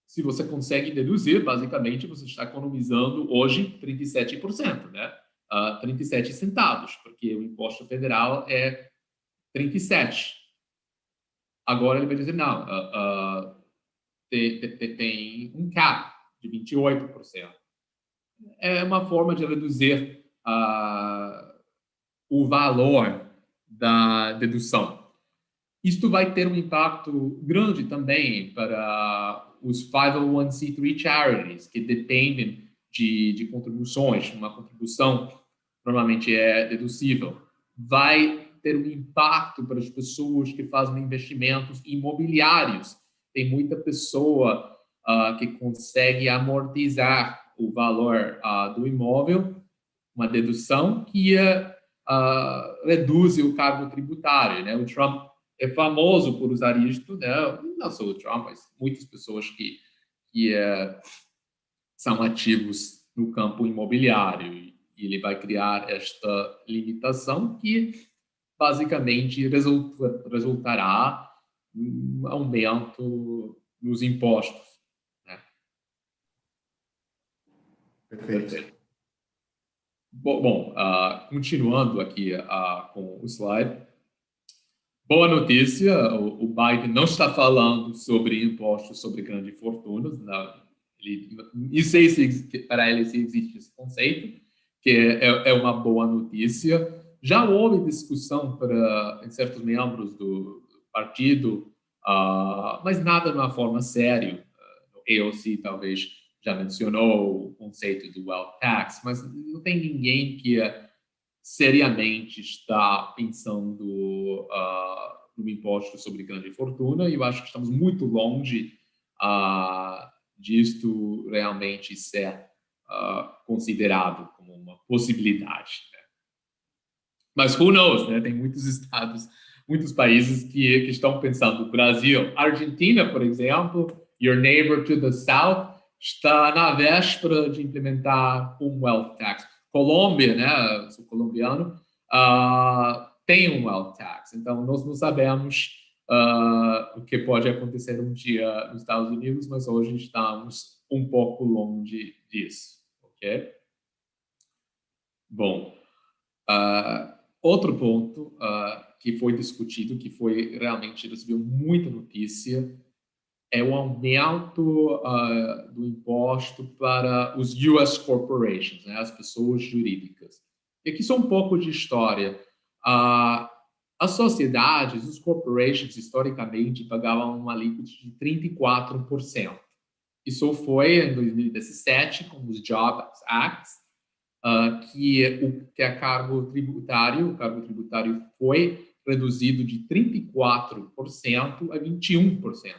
se você consegue deduzir, basicamente, você está economizando hoje 37%, né? 37 centavos, porque o imposto federal é 37. Agora ele vai dizer, não, tem um cap de 28%. É uma forma de reduzir o valor da dedução. Isto vai ter um impacto grande também para os 501c3 charities, que dependem de contribuições. Uma contribuição normalmente é deducível. Vai ter um impacto para as pessoas que fazem investimentos imobiliários. Tem muita pessoa que consegue amortizar o valor do imóvel, uma dedução que reduz o cargo tributário, né? O Trump é famoso por usar isto, né? Não só o Trump, mas muitas pessoas que são ativos no campo imobiliário. E ele vai criar esta limitação que basicamente resultará um aumento nos impostos. Né? Perfeito. Bom, continuando aqui com o slide, Boa notícia, o Biden não está falando sobre impostos sobre grandes fortunas. Não sei se para ele se existe esse conceito, que é uma boa notícia. Já houve discussão em certos membros do partido, mas nada de uma forma séria. O AOC talvez já mencionou o conceito do wealth tax, mas não tem ninguém que seriamente está pensando no imposto sobre grande fortuna, e eu acho que estamos muito longe disto realmente ser considerado como uma possibilidade, né? Mas who knows, né? Tem muitos estados, muitos países que estão pensando. Brasil, Argentina, por exemplo, your neighbor to the south, está na véspera de implementar um wealth tax. Colômbia, né? Sou colombiano, tem um wealth tax. Então, nós não sabemos o que pode acontecer um dia nos Estados Unidos, mas hoje estamos um pouco longe disso, ok? Bom, outro ponto que foi discutido, que foi realmente recebeu muita notícia, é o aumento do imposto para os US corporations, né, as pessoas jurídicas. E aqui só um pouco de história. As sociedades, os corporations, historicamente, pagavam uma alíquota de 34%. Isso foi em 2017, com os Jobs Act, que a cargo tributário foi reduzido de 34% a 21%.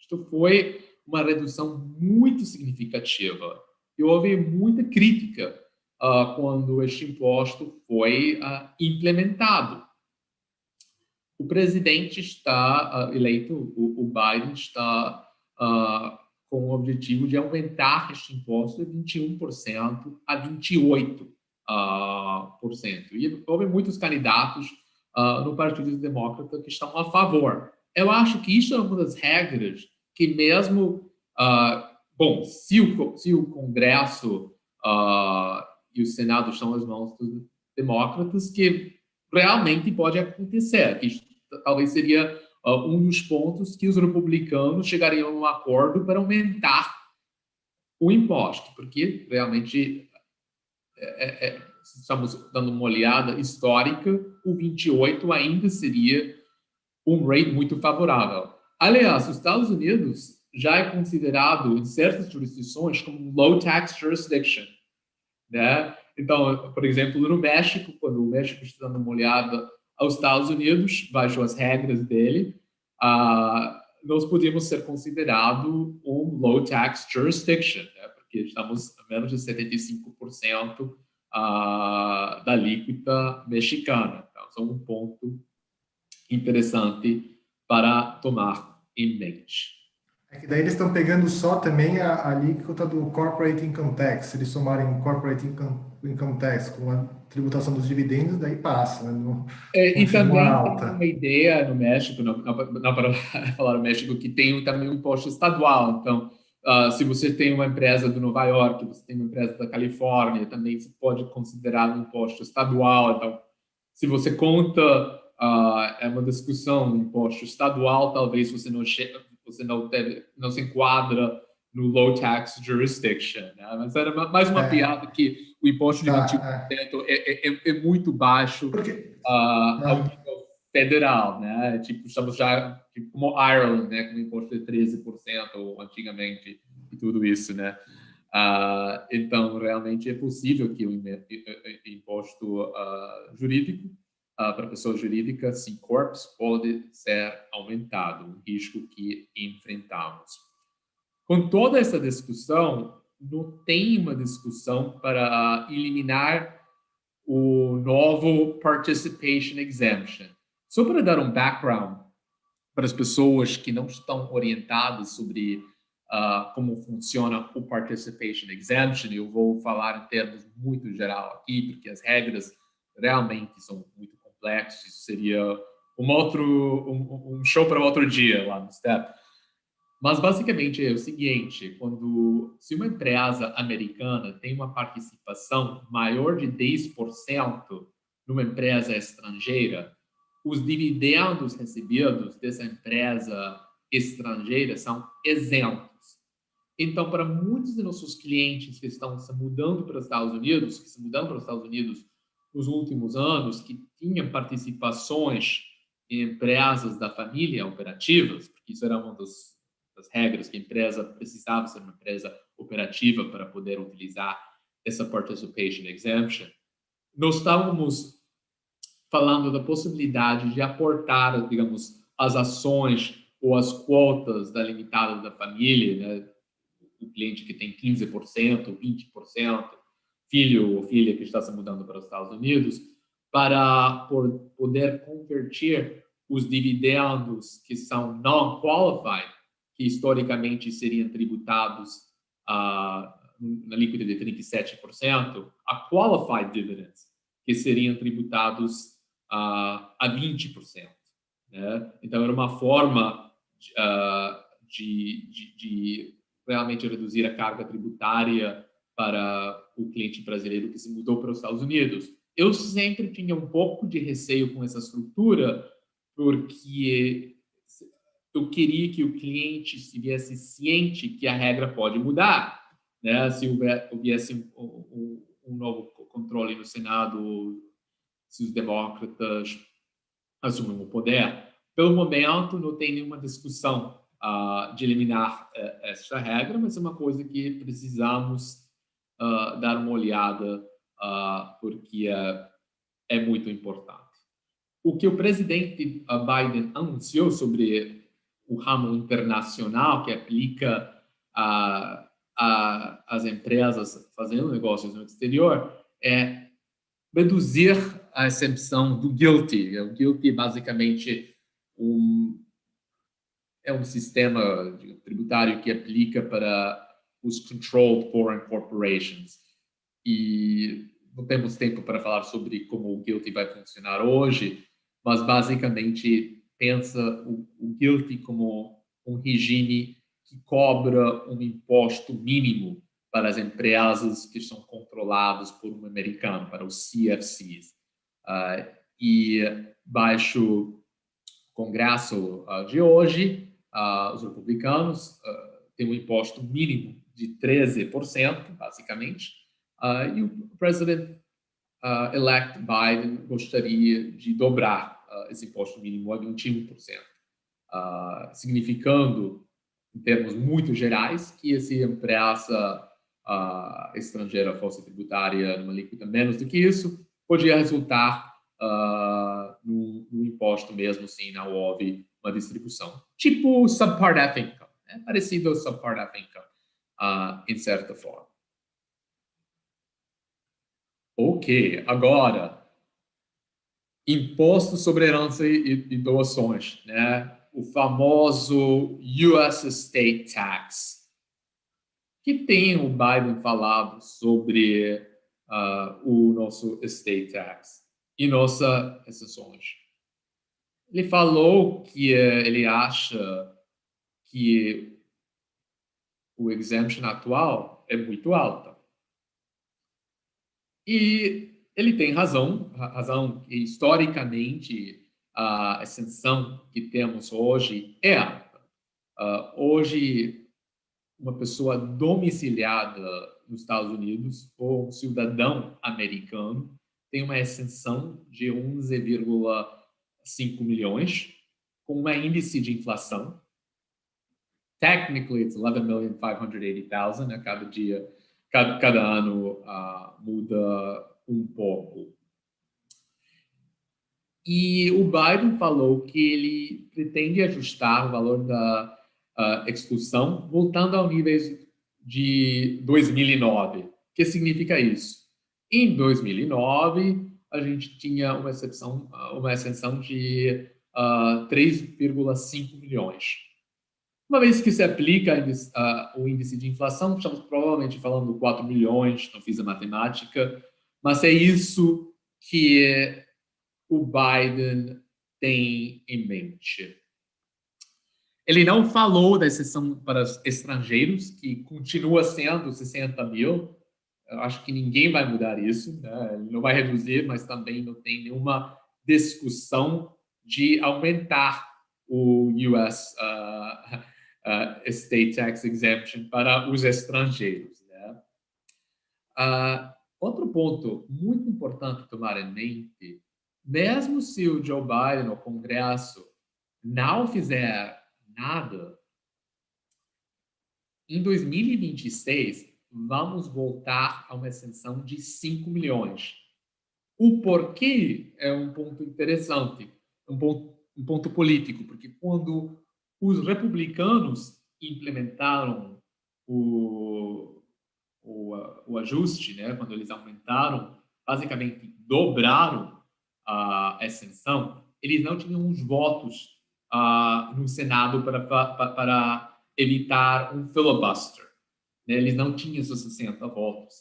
Isto foi uma redução muito significativa. E houve muita crítica quando este imposto foi implementado. O presidente está eleito, o Biden está com o objetivo de aumentar este imposto de 21% a 28%. E houve muitos candidatos no Partido Democrata que estão a favor. Eu acho que isso é uma das regras que mesmo... bom, se o Congresso e o Senado estão nas mãos dos democratas, que realmente pode acontecer, que talvez seria um dos pontos que os republicanos chegariam a um acordo para aumentar o imposto, porque realmente estamos dando uma olhada histórica, o 28 ainda seria um rate muito favorável. Aliás, os Estados Unidos já é considerado em certas jurisdições como low tax jurisdiction, né? Então, por exemplo, no México, quando o México está dando uma olhada aos Estados Unidos, baixo as regras dele, nós podemos ser considerado um low tax jurisdiction, né? Porque estamos a menos de 75% da alíquota mexicana. Então, é um ponto interessante para tomar em mente. É que daí eles estão pegando só também a alíquota do Corporate Income Tax. Se eles somarem Corporate Income Tax com a tributação dos dividendos, daí passa, né? Não e também alta. tem uma ideia no México, não para falar no México, que tem também um imposto estadual. Então, se você tem uma empresa do Nova York, você tem uma empresa da Califórnia, também se pode considerar um imposto estadual. Então, se você conta, é uma discussão, um imposto estadual, talvez você não se enquadra no low tax jurisdiction, né? Mas era mais uma piada que o imposto de 21% é muito baixo ao nível federal, né? Tipo, estamos já como Ireland, né? Com imposto de 13% antigamente e tudo isso, né? Então, realmente é possível que o imposto jurídico para pessoas jurídicas, C Corps, pode ser aumentado, um risco que enfrentamos. Com toda essa discussão, não tem uma discussão para eliminar o novo Participation Exemption. Só para dar um background para as pessoas que não estão orientadas sobre como funciona o Participation Exemption, eu vou falar em termos muito geral aqui, porque as regras realmente são muito complexos. Isso seria um show para outro dia lá no STEP. Mas, basicamente, é o seguinte, se uma empresa americana tem uma participação maior de 10% numa empresa estrangeira, os dividendos recebidos dessa empresa estrangeira são isentos. Então, para muitos de nossos clientes que estão se mudando para os Estados Unidos, nos últimos anos, que tinham participações em empresas da família operativas, porque isso era uma das regras, que a empresa precisava ser uma empresa operativa para poder utilizar essa participation exemption, nós estávamos falando da possibilidade de aportar, digamos, as ações ou as quotas da limitada da família, né? O cliente que tem 15%, 20%, filho ou filha que está se mudando para os Estados Unidos, para poder converter os dividendos que são non-qualified, que historicamente seriam tributados na líquida de 37%, a qualified dividends, que seriam tributados a 20%. Né? Então, era uma forma de realmente reduzir a carga tributária para o cliente brasileiro que se mudou para os Estados Unidos. Eu sempre tinha um pouco de receio com essa estrutura, porque eu queria que o cliente estivesse ciente que a regra pode mudar, né? Se houvesse um novo controle no Senado, se os demócratas assumem o poder. Pelo momento, não tem nenhuma discussão de eliminar essa regra, mas é uma coisa que precisamos dar uma olhada, porque é muito importante. O que o presidente Biden anunciou sobre o ramo internacional que aplica às empresas fazendo negócios no exterior é reduzir a exempção do GILTI. O GILTI, basicamente, é um sistema tributário que aplica para os Controlled Foreign Corporations. E não temos tempo para falar sobre como o GILTI vai funcionar hoje, mas basicamente pensa o GILTI como um regime que cobra um imposto mínimo para as empresas que são controladas por um americano, para os CFCs. E baixo o Congresso de hoje, os republicanos têm um imposto mínimo de 13%, basicamente, e o president-elect Biden gostaria de dobrar esse imposto mínimo a 21%, significando, em termos muito gerais, que essa empresa estrangeira fosse tributária numa alíquota menos do que isso, podia resultar no imposto mesmo, se não houve uma distribuição. Tipo Subpart F Income, né? Parecido ao Subpart F Income, em certa forma. Ok, agora, imposto sobre herança e doações, né? O famoso US Estate Tax. O que tem o Biden falado sobre o nosso Estate Tax e nossas exceções? Ele falou que ele acha que o exemption atual é muito alta. E ele tem razão que historicamente a exceção que temos hoje é alta. Hoje, uma pessoa domiciliada nos Estados Unidos ou um cidadão americano tem uma exceção de 11,5 milhões, com um índice de inflação. Technically, it's 11,580,000, né? Cada ano muda um pouco. E o Biden falou que ele pretende ajustar o valor da exclusão voltando ao nível de 2009. O que significa isso? Em 2009, a gente tinha uma exceção de 3,5 milhões. Uma vez que se aplica o índice de inflação, estamos provavelmente falando de 4 milhões, não fiz a matemática, mas é isso que o Biden tem em mente. Ele não falou da exceção para os estrangeiros, que continua sendo 60 mil. Eu acho que ninguém vai mudar isso, né? Ele não vai reduzir, mas também não tem nenhuma discussão de aumentar o US Estate Tax Exemption para os estrangeiros, né? Outro ponto muito importante tomar em mente, mesmo se o Joe Biden, o Congresso, não fizer nada, em 2026, vamos voltar a uma extensão de 5 milhões. O porquê é um ponto interessante, um ponto político, porque quando os republicanos implementaram o ajuste, né, quando eles aumentaram, basicamente dobraram a extensão, eles não tinham os votos no Senado para evitar um filibuster, né? Eles não tinham esses 60 votos.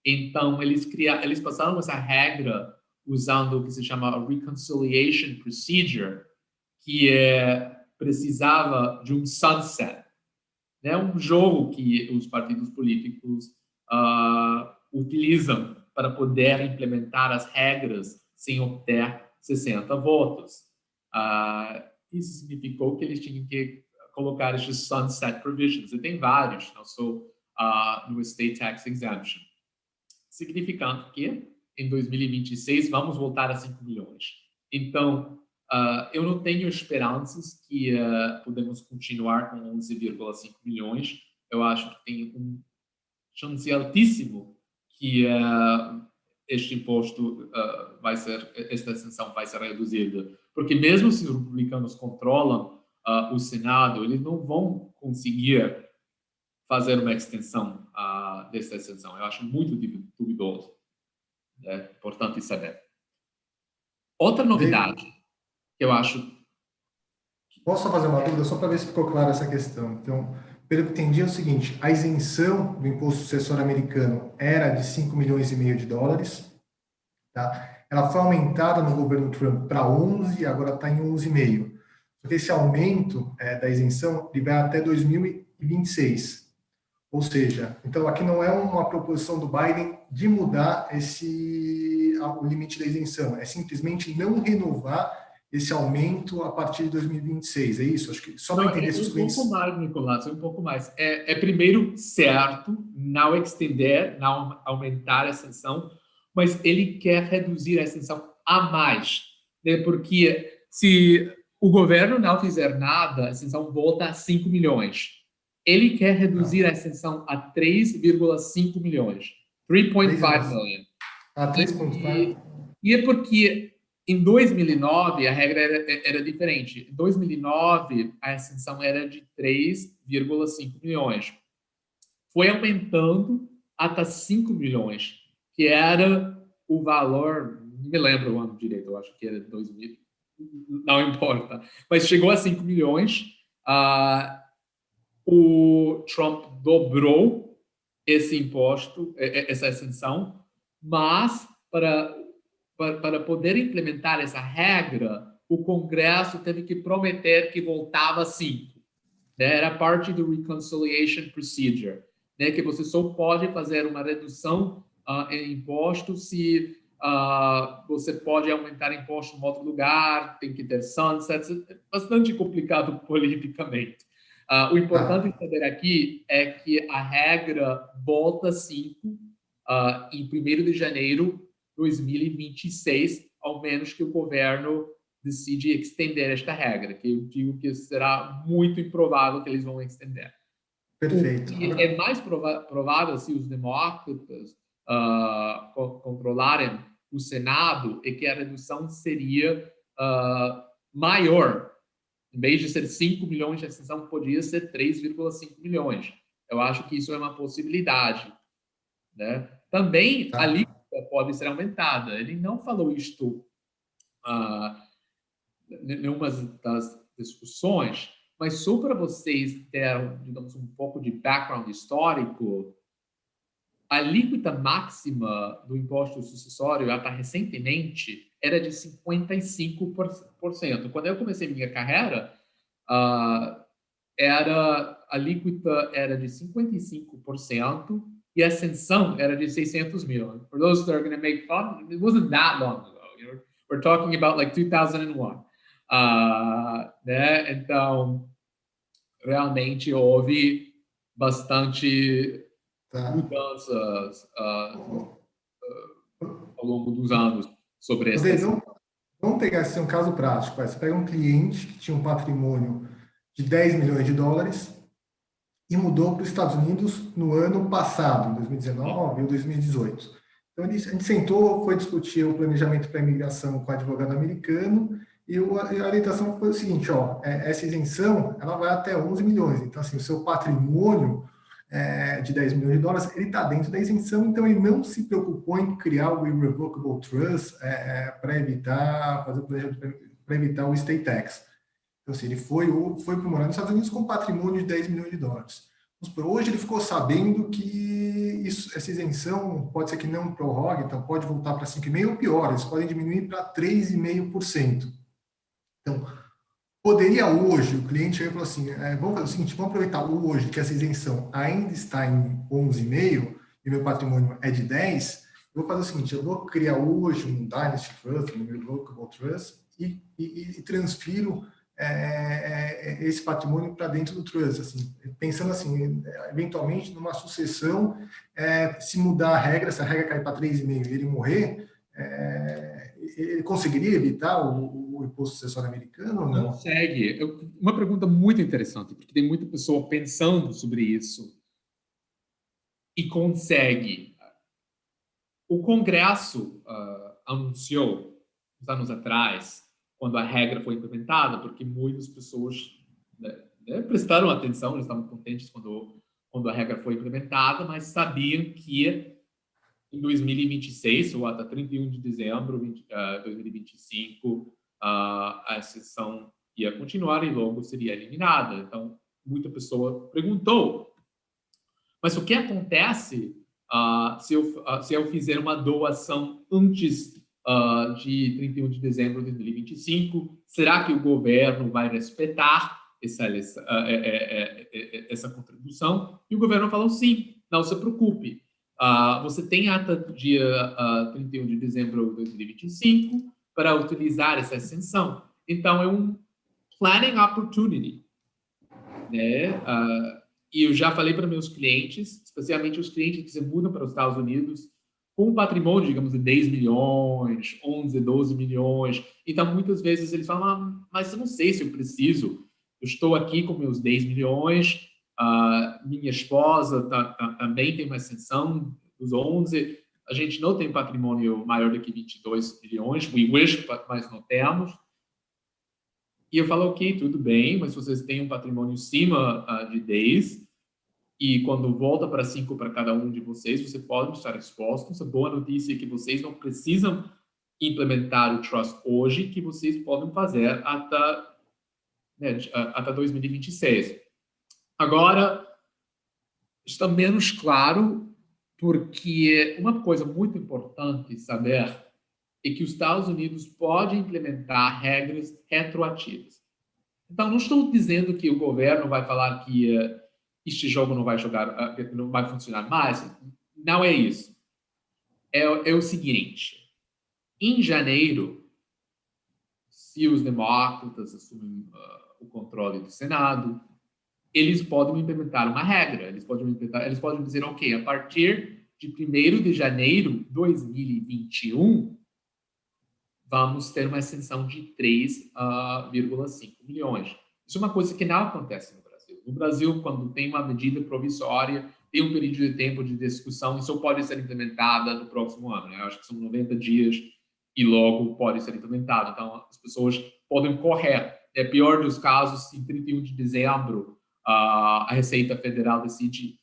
Então, eles passaram essa regra usando o que se chama Reconciliation Procedure, que precisava de um sunset, né? Um jogo que os partidos políticos utilizam para poder implementar as regras sem obter 60 votos. Isso significou que eles tinham que colocar esses sunset provisions, e tem vários, não só no Estate Tax Exemption, significando que em 2026 vamos voltar a 5 milhões. Então, eu não tenho esperanças que podemos continuar com 11,5 milhões. Eu acho que tem um chance altíssimo que este imposto esta extensão vai ser reduzida. Porque mesmo se os republicanos controlam o Senado, eles não vão conseguir fazer uma extensão dessa extensão. Eu acho muito duvidoso. É importante saber. Outra novidade que eu acho... Posso só fazer uma dúvida, só para ver se ficou clara essa questão? Então, pelo que entendi é o seguinte, a isenção do imposto sucessório americano era de 5 milhões e meio de dólares, tá? Ela foi aumentada no governo Trump para 11 e agora está em 11,5. Só que esse aumento da isenção ele vai até 2026. Ou seja, então aqui não é uma proposição do Biden de mudar o limite da isenção, é simplesmente não renovar esse aumento a partir de 2026, é isso? Acho que só para entender se os clientes... Um pouco mais, Nicolás, um pouco mais. Primeiro, certo, não extender, não aumentar a extensão, mas ele quer reduzir a extensão a mais, né? Porque se o governo não fizer nada, a extensão volta a 5 milhões. Ele quer reduzir a extensão a 3,5 milhões. 3,5 million. 3,5. E é porque em 2009 a regra era diferente. Em 2009 a extensão era de 3,5 milhões. Foi aumentando até 5 milhões, que era o valor, não me lembro o ano direito, eu acho que era 2000, não importa. Mas chegou a 5 milhões. O Trump dobrou esse imposto, essa extensão, mas para poder implementar essa regra, o Congresso teve que prometer que voltava a 5. Né? Era parte do Reconciliation Procedure, né? Que você só pode fazer uma redução em impostos se você pode aumentar imposto em outro lugar, tem que ter sunsets, é bastante complicado politicamente. O importante saber aqui é que a regra volta 5 em 1º de janeiro de 2026, ao menos que o governo decide estender esta regra, que eu digo que será muito improvável que eles vão estender. Perfeito. E é mais provável se os demócratas controlarem o Senado é que a redução seria maior. Em vez de ser 5 milhões de extensão, poderia ser 3,5 milhões. Eu acho que isso é uma possibilidade. Né? Também a alíquota pode ser aumentada. Ele não falou isto em nenhuma das discussões, mas só para vocês terem, digamos, um pouco de background histórico, a alíquota máxima do imposto sucessório, até recentemente, era de 55%. Quando eu comecei minha carreira, a alíquota era de 55% e a extensão era de 600 mil. For those that are going to make fun, it wasn't that long ago. We're talking about like 2001. Né? Então, realmente houve bastante mudanças ao longo dos anos sobre essa. Vamos pegar assim, um caso prático. Você pega um cliente que tinha um patrimônio de 10 milhões de dólares e mudou para os Estados Unidos no ano passado, em 2019 ou 2018. Então, a gente sentou, foi discutir o planejamento para a imigração com o advogado americano e a orientação foi o seguinte, essa isenção ela vai até 11 milhões. Então, assim, o seu patrimônio de 10 milhões de dólares, ele está dentro da isenção, então ele não se preocupou em criar o Irrevocable Trust para evitar, fazer o planejamento para evitar o estate tax. Então, assim, ele foi para morar nos Estados Unidos com um patrimônio de 10 milhões de dólares. Hoje ele ficou sabendo que essa isenção pode ser que não prorrogue, então pode voltar para 5,5% ou pior, eles podem diminuir para 3,5%. Então, poderia hoje, o cliente falou assim, vamos fazer o seguinte, vamos aproveitar hoje que essa isenção ainda está em 11,5% e meu patrimônio é de 10%, eu vou fazer o seguinte, eu vou criar hoje um Dynasty Trust, um Irrevocable Trust e transfiro esse patrimônio para dentro do trust, assim, pensando assim, eventualmente numa sucessão, se mudar a regra, se a regra cair para 3,5% e ele morrer, ele conseguiria evitar o imposto sucessório americano ou não? Consegue. Uma pergunta muito interessante, porque tem muita pessoa pensando sobre isso e consegue. O Congresso anunciou, uns anos atrás, quando a regra foi implementada, porque muitas pessoas prestaram atenção, eles estavam contentes quando a regra foi implementada, mas sabiam que em 2026, ou até 31 de dezembro de 2025, a exceção ia continuar e logo seria eliminada. Então, muita pessoa perguntou, mas o que acontece se eu fizer uma doação antes de 31 de dezembro de 2025, será que o governo vai respeitar essa contribuição? E o governo falou sim, não se preocupe. Você tem até dia 31 de dezembro de 2025 para utilizar essa extensão. Então, é um planning opportunity, né? E eu já falei para meus clientes, especialmente os clientes que se mudam para os Estados Unidos, com um patrimônio, digamos, de 10 milhões, 11, 12 milhões. Então, muitas vezes eles falam, mas eu não sei se eu preciso. Eu estou aqui com meus 10 milhões, minha esposa também tem uma extensão dos 11. A gente não tem patrimônio maior do que 22 milhões. We wish, mas não temos. E eu falo, ok, tudo bem, mas vocês têm um patrimônio acima de 10, e quando volta para 5 para cada um de vocês, você pode estar expostos. A boa notícia é que vocês não precisam implementar o Trust hoje, que vocês podem fazer até 2026. Agora, está menos claro, porque uma coisa muito importante saber é que os Estados Unidos podem implementar regras retroativas. Então, não estou dizendo que o governo vai falar que este jogo não vai funcionar mais. Não é isso. É o seguinte. Em janeiro, se os democratas assumem o controle do Senado, eles podem implementar uma regra. Eles podem dizer, ok, a partir de 1º de janeiro de 2021, vamos ter uma extensão de 3,5 milhões. Isso é uma coisa que não acontece no Brasil. No Brasil, quando tem uma medida provisória, tem um período de tempo de discussão, isso pode ser implementada no próximo ano. Né? Eu acho que são 90 dias e logo pode ser implementado. Então, as pessoas podem correr. É pior dos casos, em 31 de dezembro, a Receita Federal decide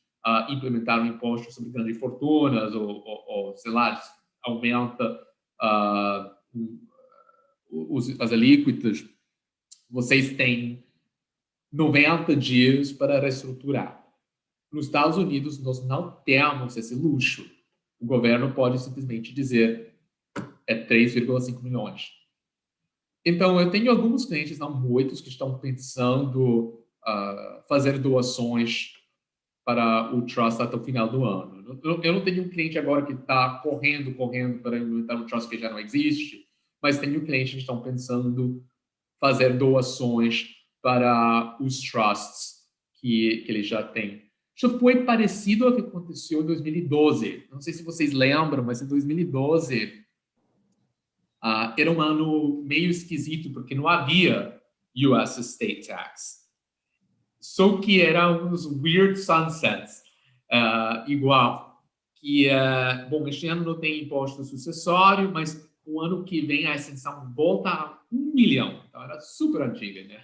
implementar um imposto sobre grandes fortunas ou sei lá, aumenta as alíquotas. Vocês têm 90 dias para reestruturar. Nos Estados Unidos, nós não temos esse luxo. O governo pode simplesmente dizer 3,5 milhões. Então, eu tenho alguns clientes, não muitos, que estão pensando fazer doações para o Trust até o final do ano. Eu não tenho um cliente agora que está correndo para implementar um Trust que já não existe, mas tenho clientes que estão pensando fazer doações para os trusts que ele já tem. Isso foi parecido ao que aconteceu em 2012. Não sei se vocês lembram, mas em 2012 era um ano meio esquisito, porque não havia US Estate Tax. Só que eram uns weird sunsets, igual. Que, bom, este ano não tem imposto sucessório, mas o ano que vem a isenção volta a 1 milhão. Então, era super antiga, né?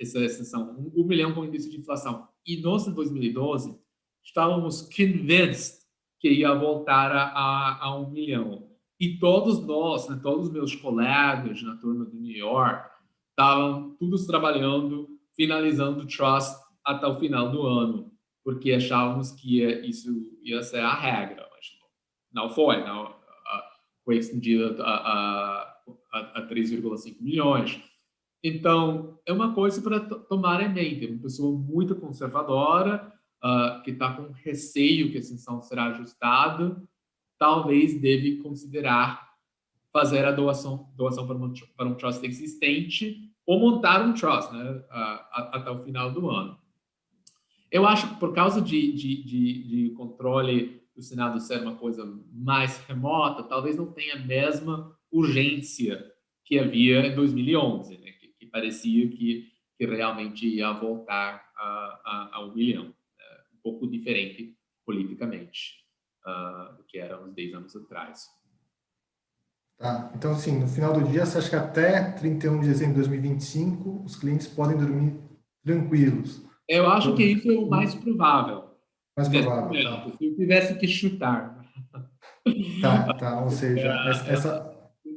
Essa isenção, 1 milhão com índice de inflação. E nós, em 2012, estávamos convinced que ia voltar a 1 milhão. E todos nós, né, todos os meus colegas na turma de New York, estavam todos trabalhando, finalizando o trust até o final do ano, porque achávamos que isso ia ser a regra, mas não foi. Não, foi estendida a 3,5 milhões. Então, é uma coisa para tomar em mente. Uma pessoa muito conservadora, que está com receio que a isenção será ajustada, talvez deve considerar fazer a doação para um trust existente ou montar um trust, né, até o final do ano. Eu acho que por causa de controle do Senado ser uma coisa mais remota, talvez não tenha a mesma urgência que havia em 2011, né, que parecia que realmente ia voltar a 1 milhão. Um pouco diferente politicamente do que era uns 10 anos atrás. Tá. Então, assim, no final do dia, você acha que até 31 de dezembro de 2025 os clientes podem dormir tranquilos? Eu acho que isso é o mais provável. Mais provável, tá. Se eu tivesse que chutar. Tá. Ou seja, essa...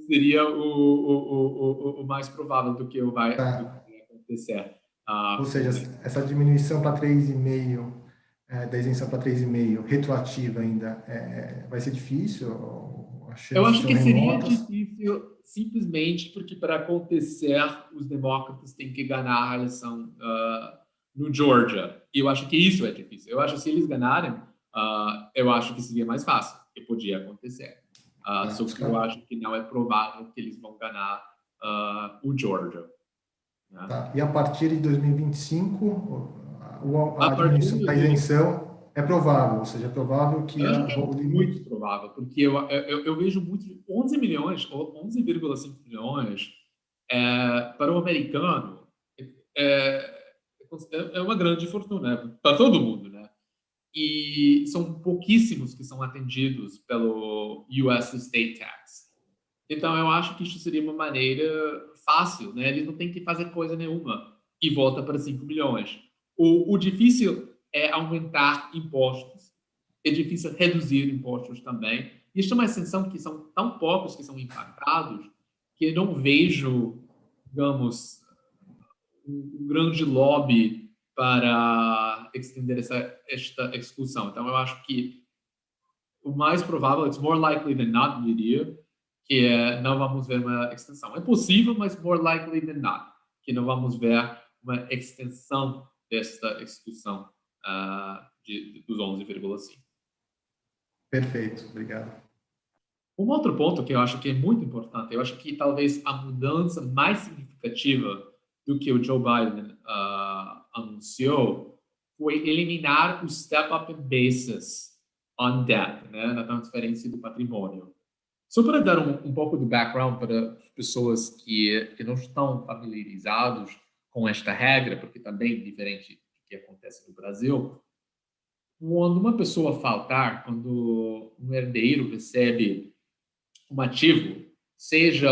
seria o mais provável do que vai acontecer. Ou seja, essa diminuição para 3,5, da isenção para 3,5, retroativa ainda, vai ser difícil? Eu acho que seria difícil simplesmente porque para acontecer os demócratas têm que ganhar a eleição no Georgia. E eu acho que isso é difícil. Eu acho que se eles ganharem, eu acho que seria mais fácil, que podia acontecer. Só que eu acho que não é provável que eles vão ganhar o Georgia. Né? Tá. E a partir de 2025, a diminuição da isenção é provável, ou seja, é provável que... muito provável, porque eu vejo muito de 11 milhões, ou 11,5 milhões, para o americano, é uma grande fortuna, né? Para todo mundo, né? E são pouquíssimos que são atendidos pelo US Estate Tax. Então, eu acho que isso seria uma maneira fácil, né? Eles não têm que fazer coisa nenhuma e volta para 5 milhões. O difícil é aumentar impostos. É difícil reduzir impostos também. Isso é uma exceção que são tão poucos que são impactados que eu não vejo, digamos, um grande lobby para estender esta exclusão. Então, eu acho que o mais provável, it's more likely than not, eu diria, que não vamos ver uma extensão. É possível, mas more likely than not, que não vamos ver uma extensão desta exclusão dos 11,5. Perfeito, obrigado. Um outro ponto que eu acho que é muito importante, eu acho que talvez a mudança mais significativa do que o Joe Biden anunciou foi eliminar o step-up in basis on debt, né, na transferência do patrimônio. Só para dar um pouco de background para pessoas que não estão familiarizados com esta regra, porque está bem diferente do que acontece no Brasil. Quando uma pessoa faltar, quando um herdeiro recebe um ativo, seja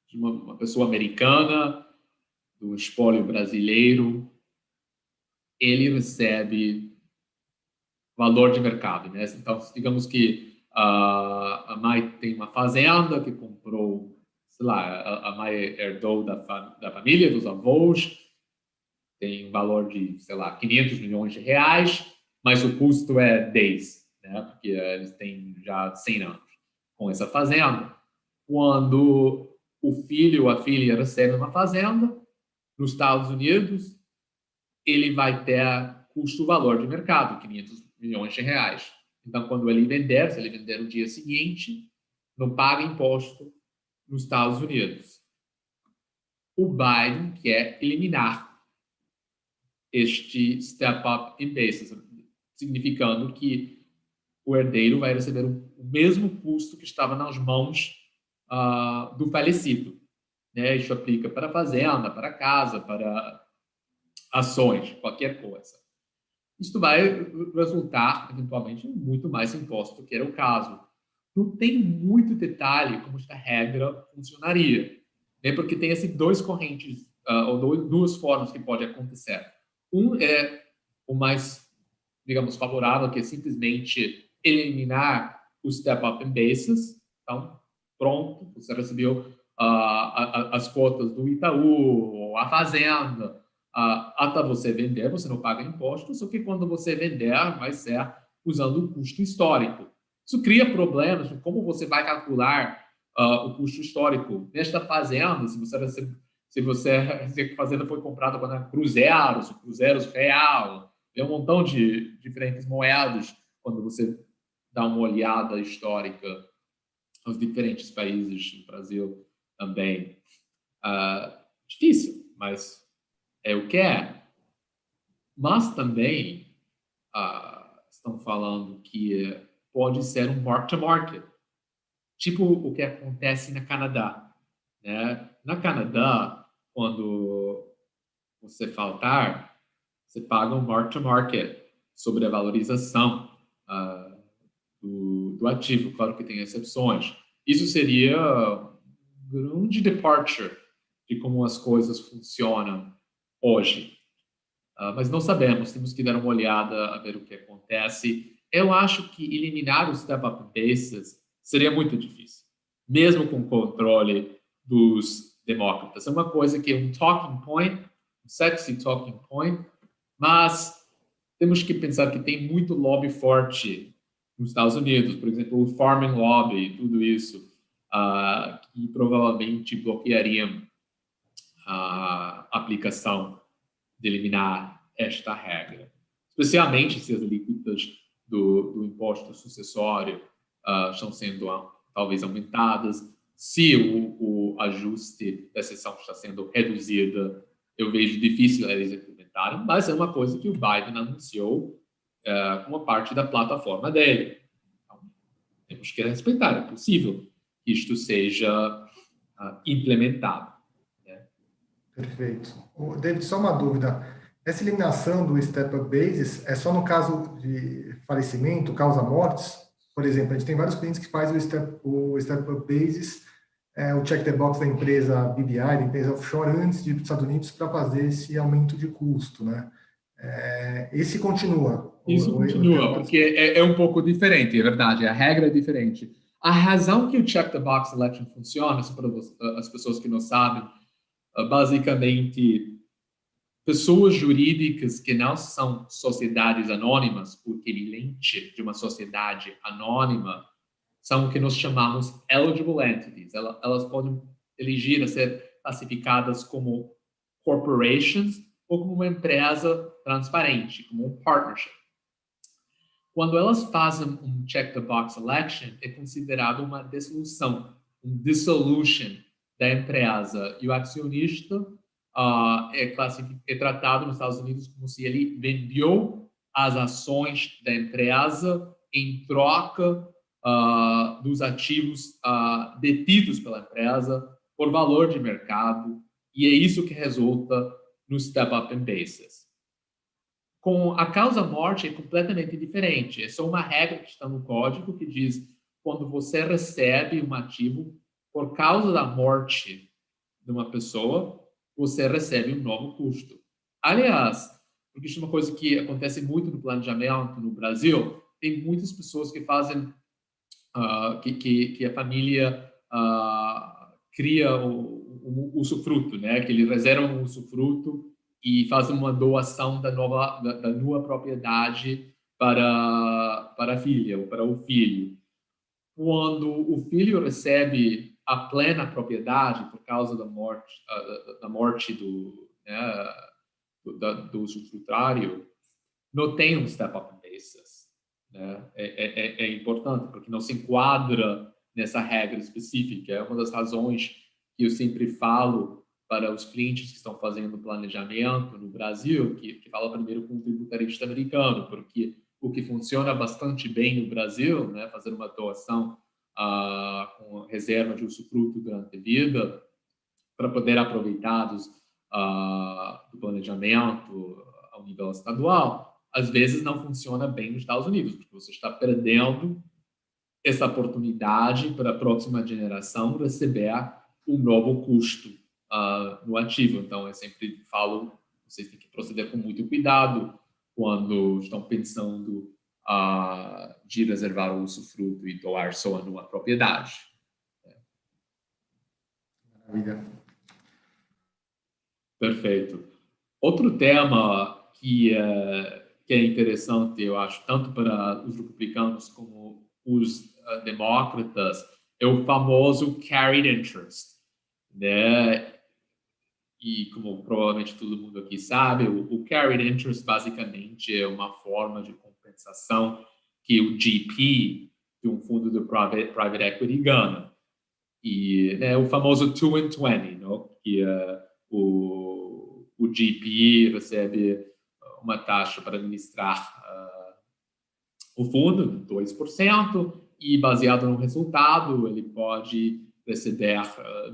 de uma pessoa americana, do espólio brasileiro, ele recebe valor de mercado, né? Então, digamos que a mãe tem uma fazenda que comprou, sei lá, a mãe herdou da família, dos avós, tem um valor de, sei lá, 500 milhões de reais, mas o custo é 10, né? Porque eles têm já 100 anos com essa fazenda. Quando o filho ou a filha recebe uma fazenda nos Estados Unidos, ele vai ter custo-valor de mercado, 500 milhões de reais. Então, quando ele vender, se ele vender no dia seguinte, não paga imposto nos Estados Unidos. O Biden quer eliminar este step-up in basis, significando que o herdeiro vai receber o mesmo custo que estava nas mãos do falecido. Né? Isso aplica para fazenda, para casa, para ações, qualquer coisa. Isso vai resultar, eventualmente, em muito mais imposto do que era o caso. Não tem muito detalhe como esta regra funcionaria, né? Porque tem dois correntes, ou duas formas que pode acontecer. Um é o mais, digamos, favorável, que é simplesmente eliminar o step-up in basis. Então, pronto, você recebeu as cotas do Itaú, a fazenda, até você vender, você não paga imposto, só que quando você vender, vai ser usando o custo histórico. Isso cria problemas, como você vai calcular o custo histórico nesta fazenda, se a fazenda foi comprada quando era cruzeiros real, tem um montão de diferentes moedas quando você dá uma olhada histórica nos diferentes países, no Brasil também. Difícil, mas é o que é. Mas também estão falando que pode ser um mark-to-market, tipo o que acontece na Canadá. Né? Na Canadá, quando você faltar, você paga um mark-to-market sobre a valorização do ativo. Claro que tem exceções. Isso seria um grande departure de como as coisas funcionam hoje. Mas não sabemos, temos que dar uma olhada a ver o que acontece. Eu acho que eliminar os step-up bases seria muito difícil, mesmo com o controle dos demócratas. É uma coisa que é um talking point, um sexy talking point, mas temos que pensar que tem muito lobby forte nos Estados Unidos, por exemplo, o farming lobby, tudo isso, que provavelmente bloqueariam a aplicação de eliminar esta regra, especialmente se as alíquotas do imposto sucessório estão sendo talvez aumentadas, se o ajuste da seção está sendo reduzida, eu vejo difícil eles implementarem, mas é uma coisa que o Biden anunciou como parte da plataforma dele. Então, temos que respeitar, é possível que isto seja implementado. Perfeito. David, só uma dúvida. Essa eliminação do step-up basis é só no caso de falecimento, causa-mortes? Por exemplo, a gente tem vários clientes que fazem o step-up basis, o check the box da empresa BVI, da empresa offshore, antes de ir para os Estados Unidos para fazer esse aumento de custo, né? Esse continua? Isso continua, porque é um pouco diferente, é verdade, a regra é diferente. A razão que o check the box election funciona, para as pessoas que não sabem, basicamente, pessoas jurídicas que não são sociedades anônimas, o equivalente de uma sociedade anônima, são o que nós chamamos eligible entities. Elas podem elegir a ser classificadas como corporations ou como uma empresa transparente, como um partnership. Quando elas fazem um check-the-box election, é considerado uma dissolução, um dissolution da empresa. E o acionista é tratado nos Estados Unidos como se ele vendeu as ações da empresa em troca dos ativos detidos pela empresa por valor de mercado, e é isso que resulta no step-up in basis. Com a causa-morte é completamente diferente. É só uma regra que está no código que diz quando você recebe um ativo por causa da morte de uma pessoa, você recebe um novo custo. Aliás, porque isso é uma coisa que acontece muito no planejamento no Brasil, tem muitas pessoas que fazem que a família cria o usufruto, né? Que eles reservam o usufruto e fazem uma doação da nova propriedade para a filha ou para o filho. Quando o filho recebe a plena propriedade por causa da morte do usufrutário, não tem um step-up basis. Né? É importante, porque não se enquadra nessa regra específica. É uma das razões que eu sempre falo para os clientes que estão fazendo planejamento no Brasil, que fala primeiro com o tributarista americano, porque o que funciona bastante bem no Brasil, né, fazer uma doação com reserva de usufruto durante a vida, para poder aproveitar do planejamento ao nível estadual, às vezes não funciona bem nos Estados Unidos, porque você está perdendo essa oportunidade para a próxima geração receber um novo custo no ativo. Então, eu sempre falo, vocês têm que proceder com muito cuidado quando estão pensando de reservar o usufruto e doar só numa propriedade. Maravilha. Perfeito. Outro tema que é interessante, eu acho, tanto para os republicanos como os demócratas, é o famoso carried interest, né? E como provavelmente todo mundo aqui sabe, o carried interest basicamente é uma forma de compensação que o GP de um fundo de private equity ganha. E o famoso 2 and 20, não? Que o GP recebe uma taxa para administrar o fundo, 2%, e baseado no resultado, ele pode receber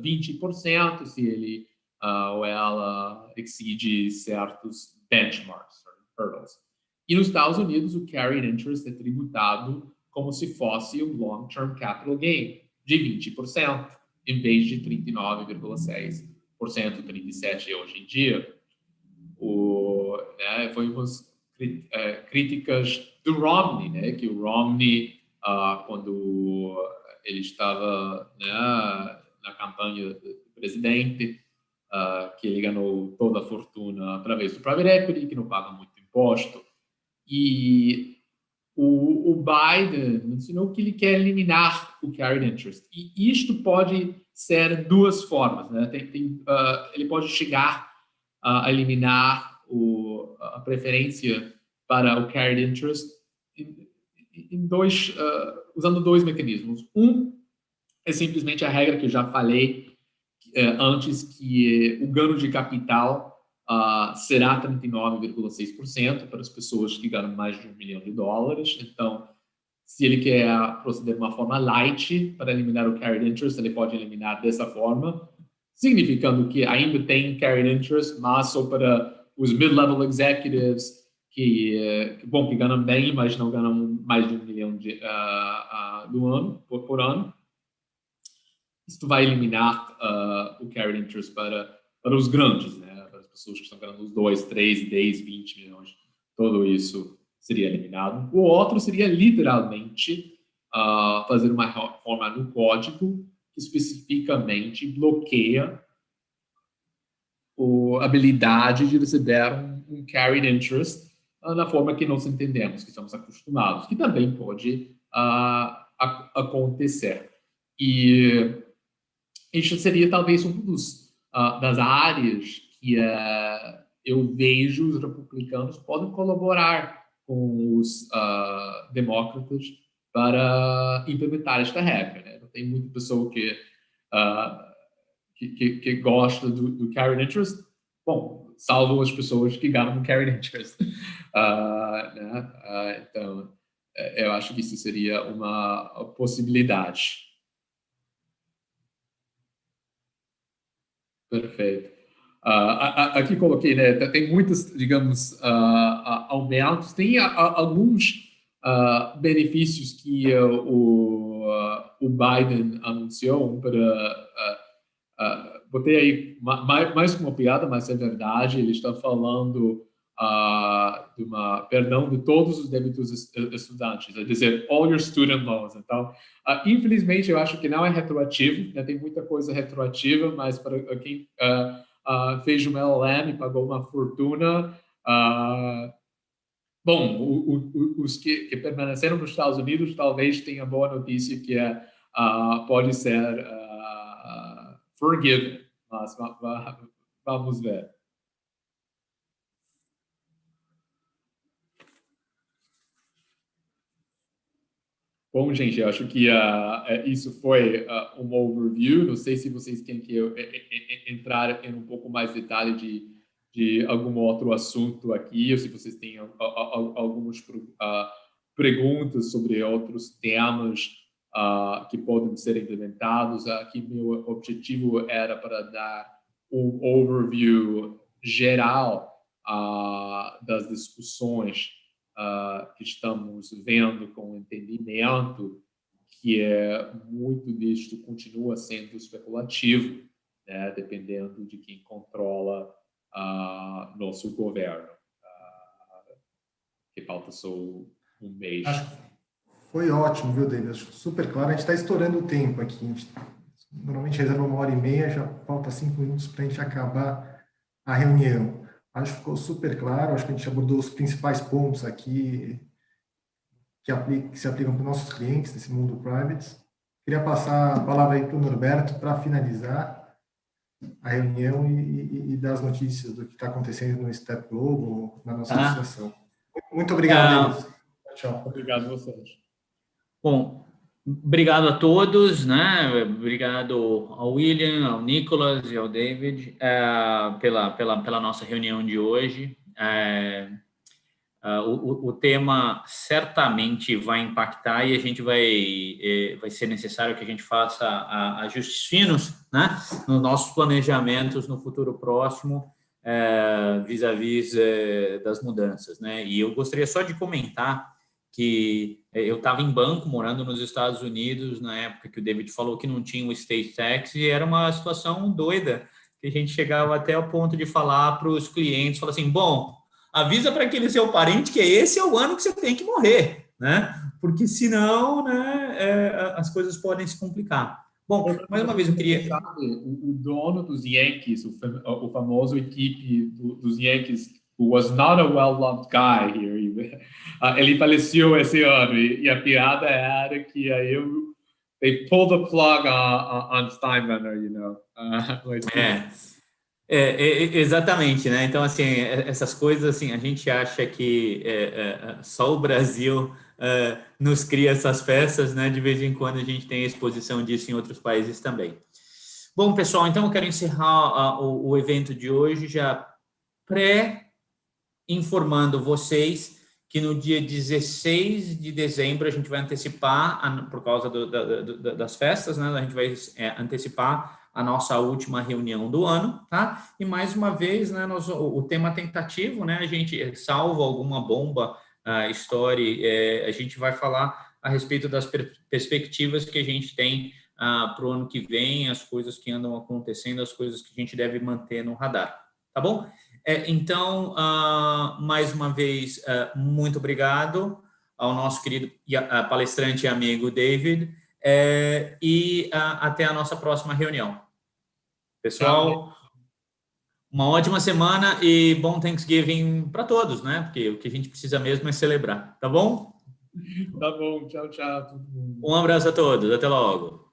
20% se ele ou ela exceed certos benchmarks, hurdles. E nos Estados Unidos, o carried interest é tributado como se fosse um long-term capital gain de 20%, em vez de 39,6%, 37% hoje em dia. Foi umas críticas do Romney, né? Que o Romney, quando ele estava na campanha do presidente, que ele ganhou toda a fortuna através do private equity, que não paga muito imposto. E o Biden ensinou que ele quer eliminar o carried interest. E isto pode ser duas formas, né? Ele pode chegar a eliminar a preferência para o carried interest usando dois mecanismos. Um é simplesmente a regra que eu já falei antes, que o ganho de capital será 39,6% para as pessoas que ganham mais de $1 milhão. Então, se ele quer proceder de uma forma light para eliminar o carried interest, ele pode eliminar dessa forma, significando que ainda tem carried interest, mas só para os mid-level executives que ganham bem, mas não ganham mais de $1 milhão por ano. Isso vai eliminar o carried interest para os grandes, né? Para as pessoas que estão ganhando os 2, 3, 10, 20 milhões. Tudo isso seria eliminado. O outro seria literalmente fazer uma reforma no código que especificamente bloqueia a habilidade de receber um carried interest na forma que nós entendemos, que estamos acostumados, que também pode acontecer. E isso seria talvez das áreas que eu vejo os republicanos podem colaborar com os demócratas para implementar esta regra, né? Não tem muita pessoa que gosta do carried interest, bom, salvo as pessoas que ganham carried interest. Então, eu acho que isso seria uma possibilidade. Perfeito. Aqui coloquei, né? Tem muitos, digamos, aumentos. Tem alguns benefícios que o Biden anunciou botei aí mais como uma piada, mas é verdade. Ele está falando de perdão de todos os débitos estudantes, é dizer, all your student loans. Então, infelizmente, eu acho que não é retroativo, né? Tem muita coisa retroativa, mas para quem fez um LLM e pagou uma fortuna, bom, os que permaneceram nos Estados Unidos talvez tenham a boa notícia que pode ser forgiven, mas vamos ver. Bom, gente, eu acho que isso foi um overview. Não sei se vocês querem que eu entrar em um pouco mais de detalhe de algum outro assunto aqui, ou se vocês têm algumas perguntas sobre outros temas que podem ser implementados. Aqui meu objetivo era para dar um overview geral das discussões que estamos vendo com entendimento, que muito disto continua sendo especulativo, né, dependendo de quem controla nosso governo. Que falta só um mês. Foi ótimo, viu, David? Acho super claro. A gente está estourando o tempo aqui. Normalmente reserva 1h30, já falta 5 minutos para a gente acabar a reunião. Acho que ficou super claro, acho que a gente abordou os principais pontos aqui que se aplicam para os nossos clientes nesse mundo private. Queria passar a palavra aí para o Norberto para finalizar a reunião e dar as notícias do que está acontecendo no Step Global, na nossa associação. Muito obrigado, tchau. Obrigado a vocês. Bom, obrigado a todos, né? Obrigado ao William, ao Nicolas e ao David pela nossa reunião de hoje. O tema certamente vai impactar e a gente vai ser necessário que a gente faça ajustes finos, né, nos nossos planejamentos no futuro próximo, vis-à-vis das mudanças, né? E eu gostaria só de comentar que eu estava em banco, morando nos Estados Unidos, na época que o David falou que não tinha o state tax, e era uma situação doida, que a gente chegava até ao ponto de falar para os clientes, falar assim, bom, avisa para aquele seu parente que esse é o ano que você tem que morrer, né? Porque senão, né, as coisas podem se complicar. Bom, mais uma vez eu queria... O dono dos Yankees, o famoso equipe dos Yankees, who was not a well-loved guy here, ele faleceu esse ano, e a piada era que they pulled the plug on Steinbrenner, you know. Exatamente, né? Então, assim, essas coisas, assim, a gente acha que só o Brasil nos cria essas peças, né? De vez em quando a gente tem exposição disso em outros países também. Bom, pessoal, então eu quero encerrar o evento de hoje já informando vocês que no dia 16 de dezembro a gente vai antecipar, por causa das festas, né? A gente vai antecipar a nossa última reunião do ano, tá? E mais uma vez, né, o tema tentativo, né? A gente, salvo alguma bomba story, a gente vai falar a respeito das perspectivas que a gente tem para o ano que vem, as coisas que andam acontecendo, as coisas que a gente deve manter no radar, tá bom? Então, mais uma vez, muito obrigado ao nosso querido palestrante e amigo David, e até a nossa próxima reunião. Pessoal, uma ótima semana e bom Thanksgiving para todos, né? Porque o que a gente precisa mesmo é celebrar, tá bom? Tá bom, tchau, tchau. Um abraço a todos, até logo.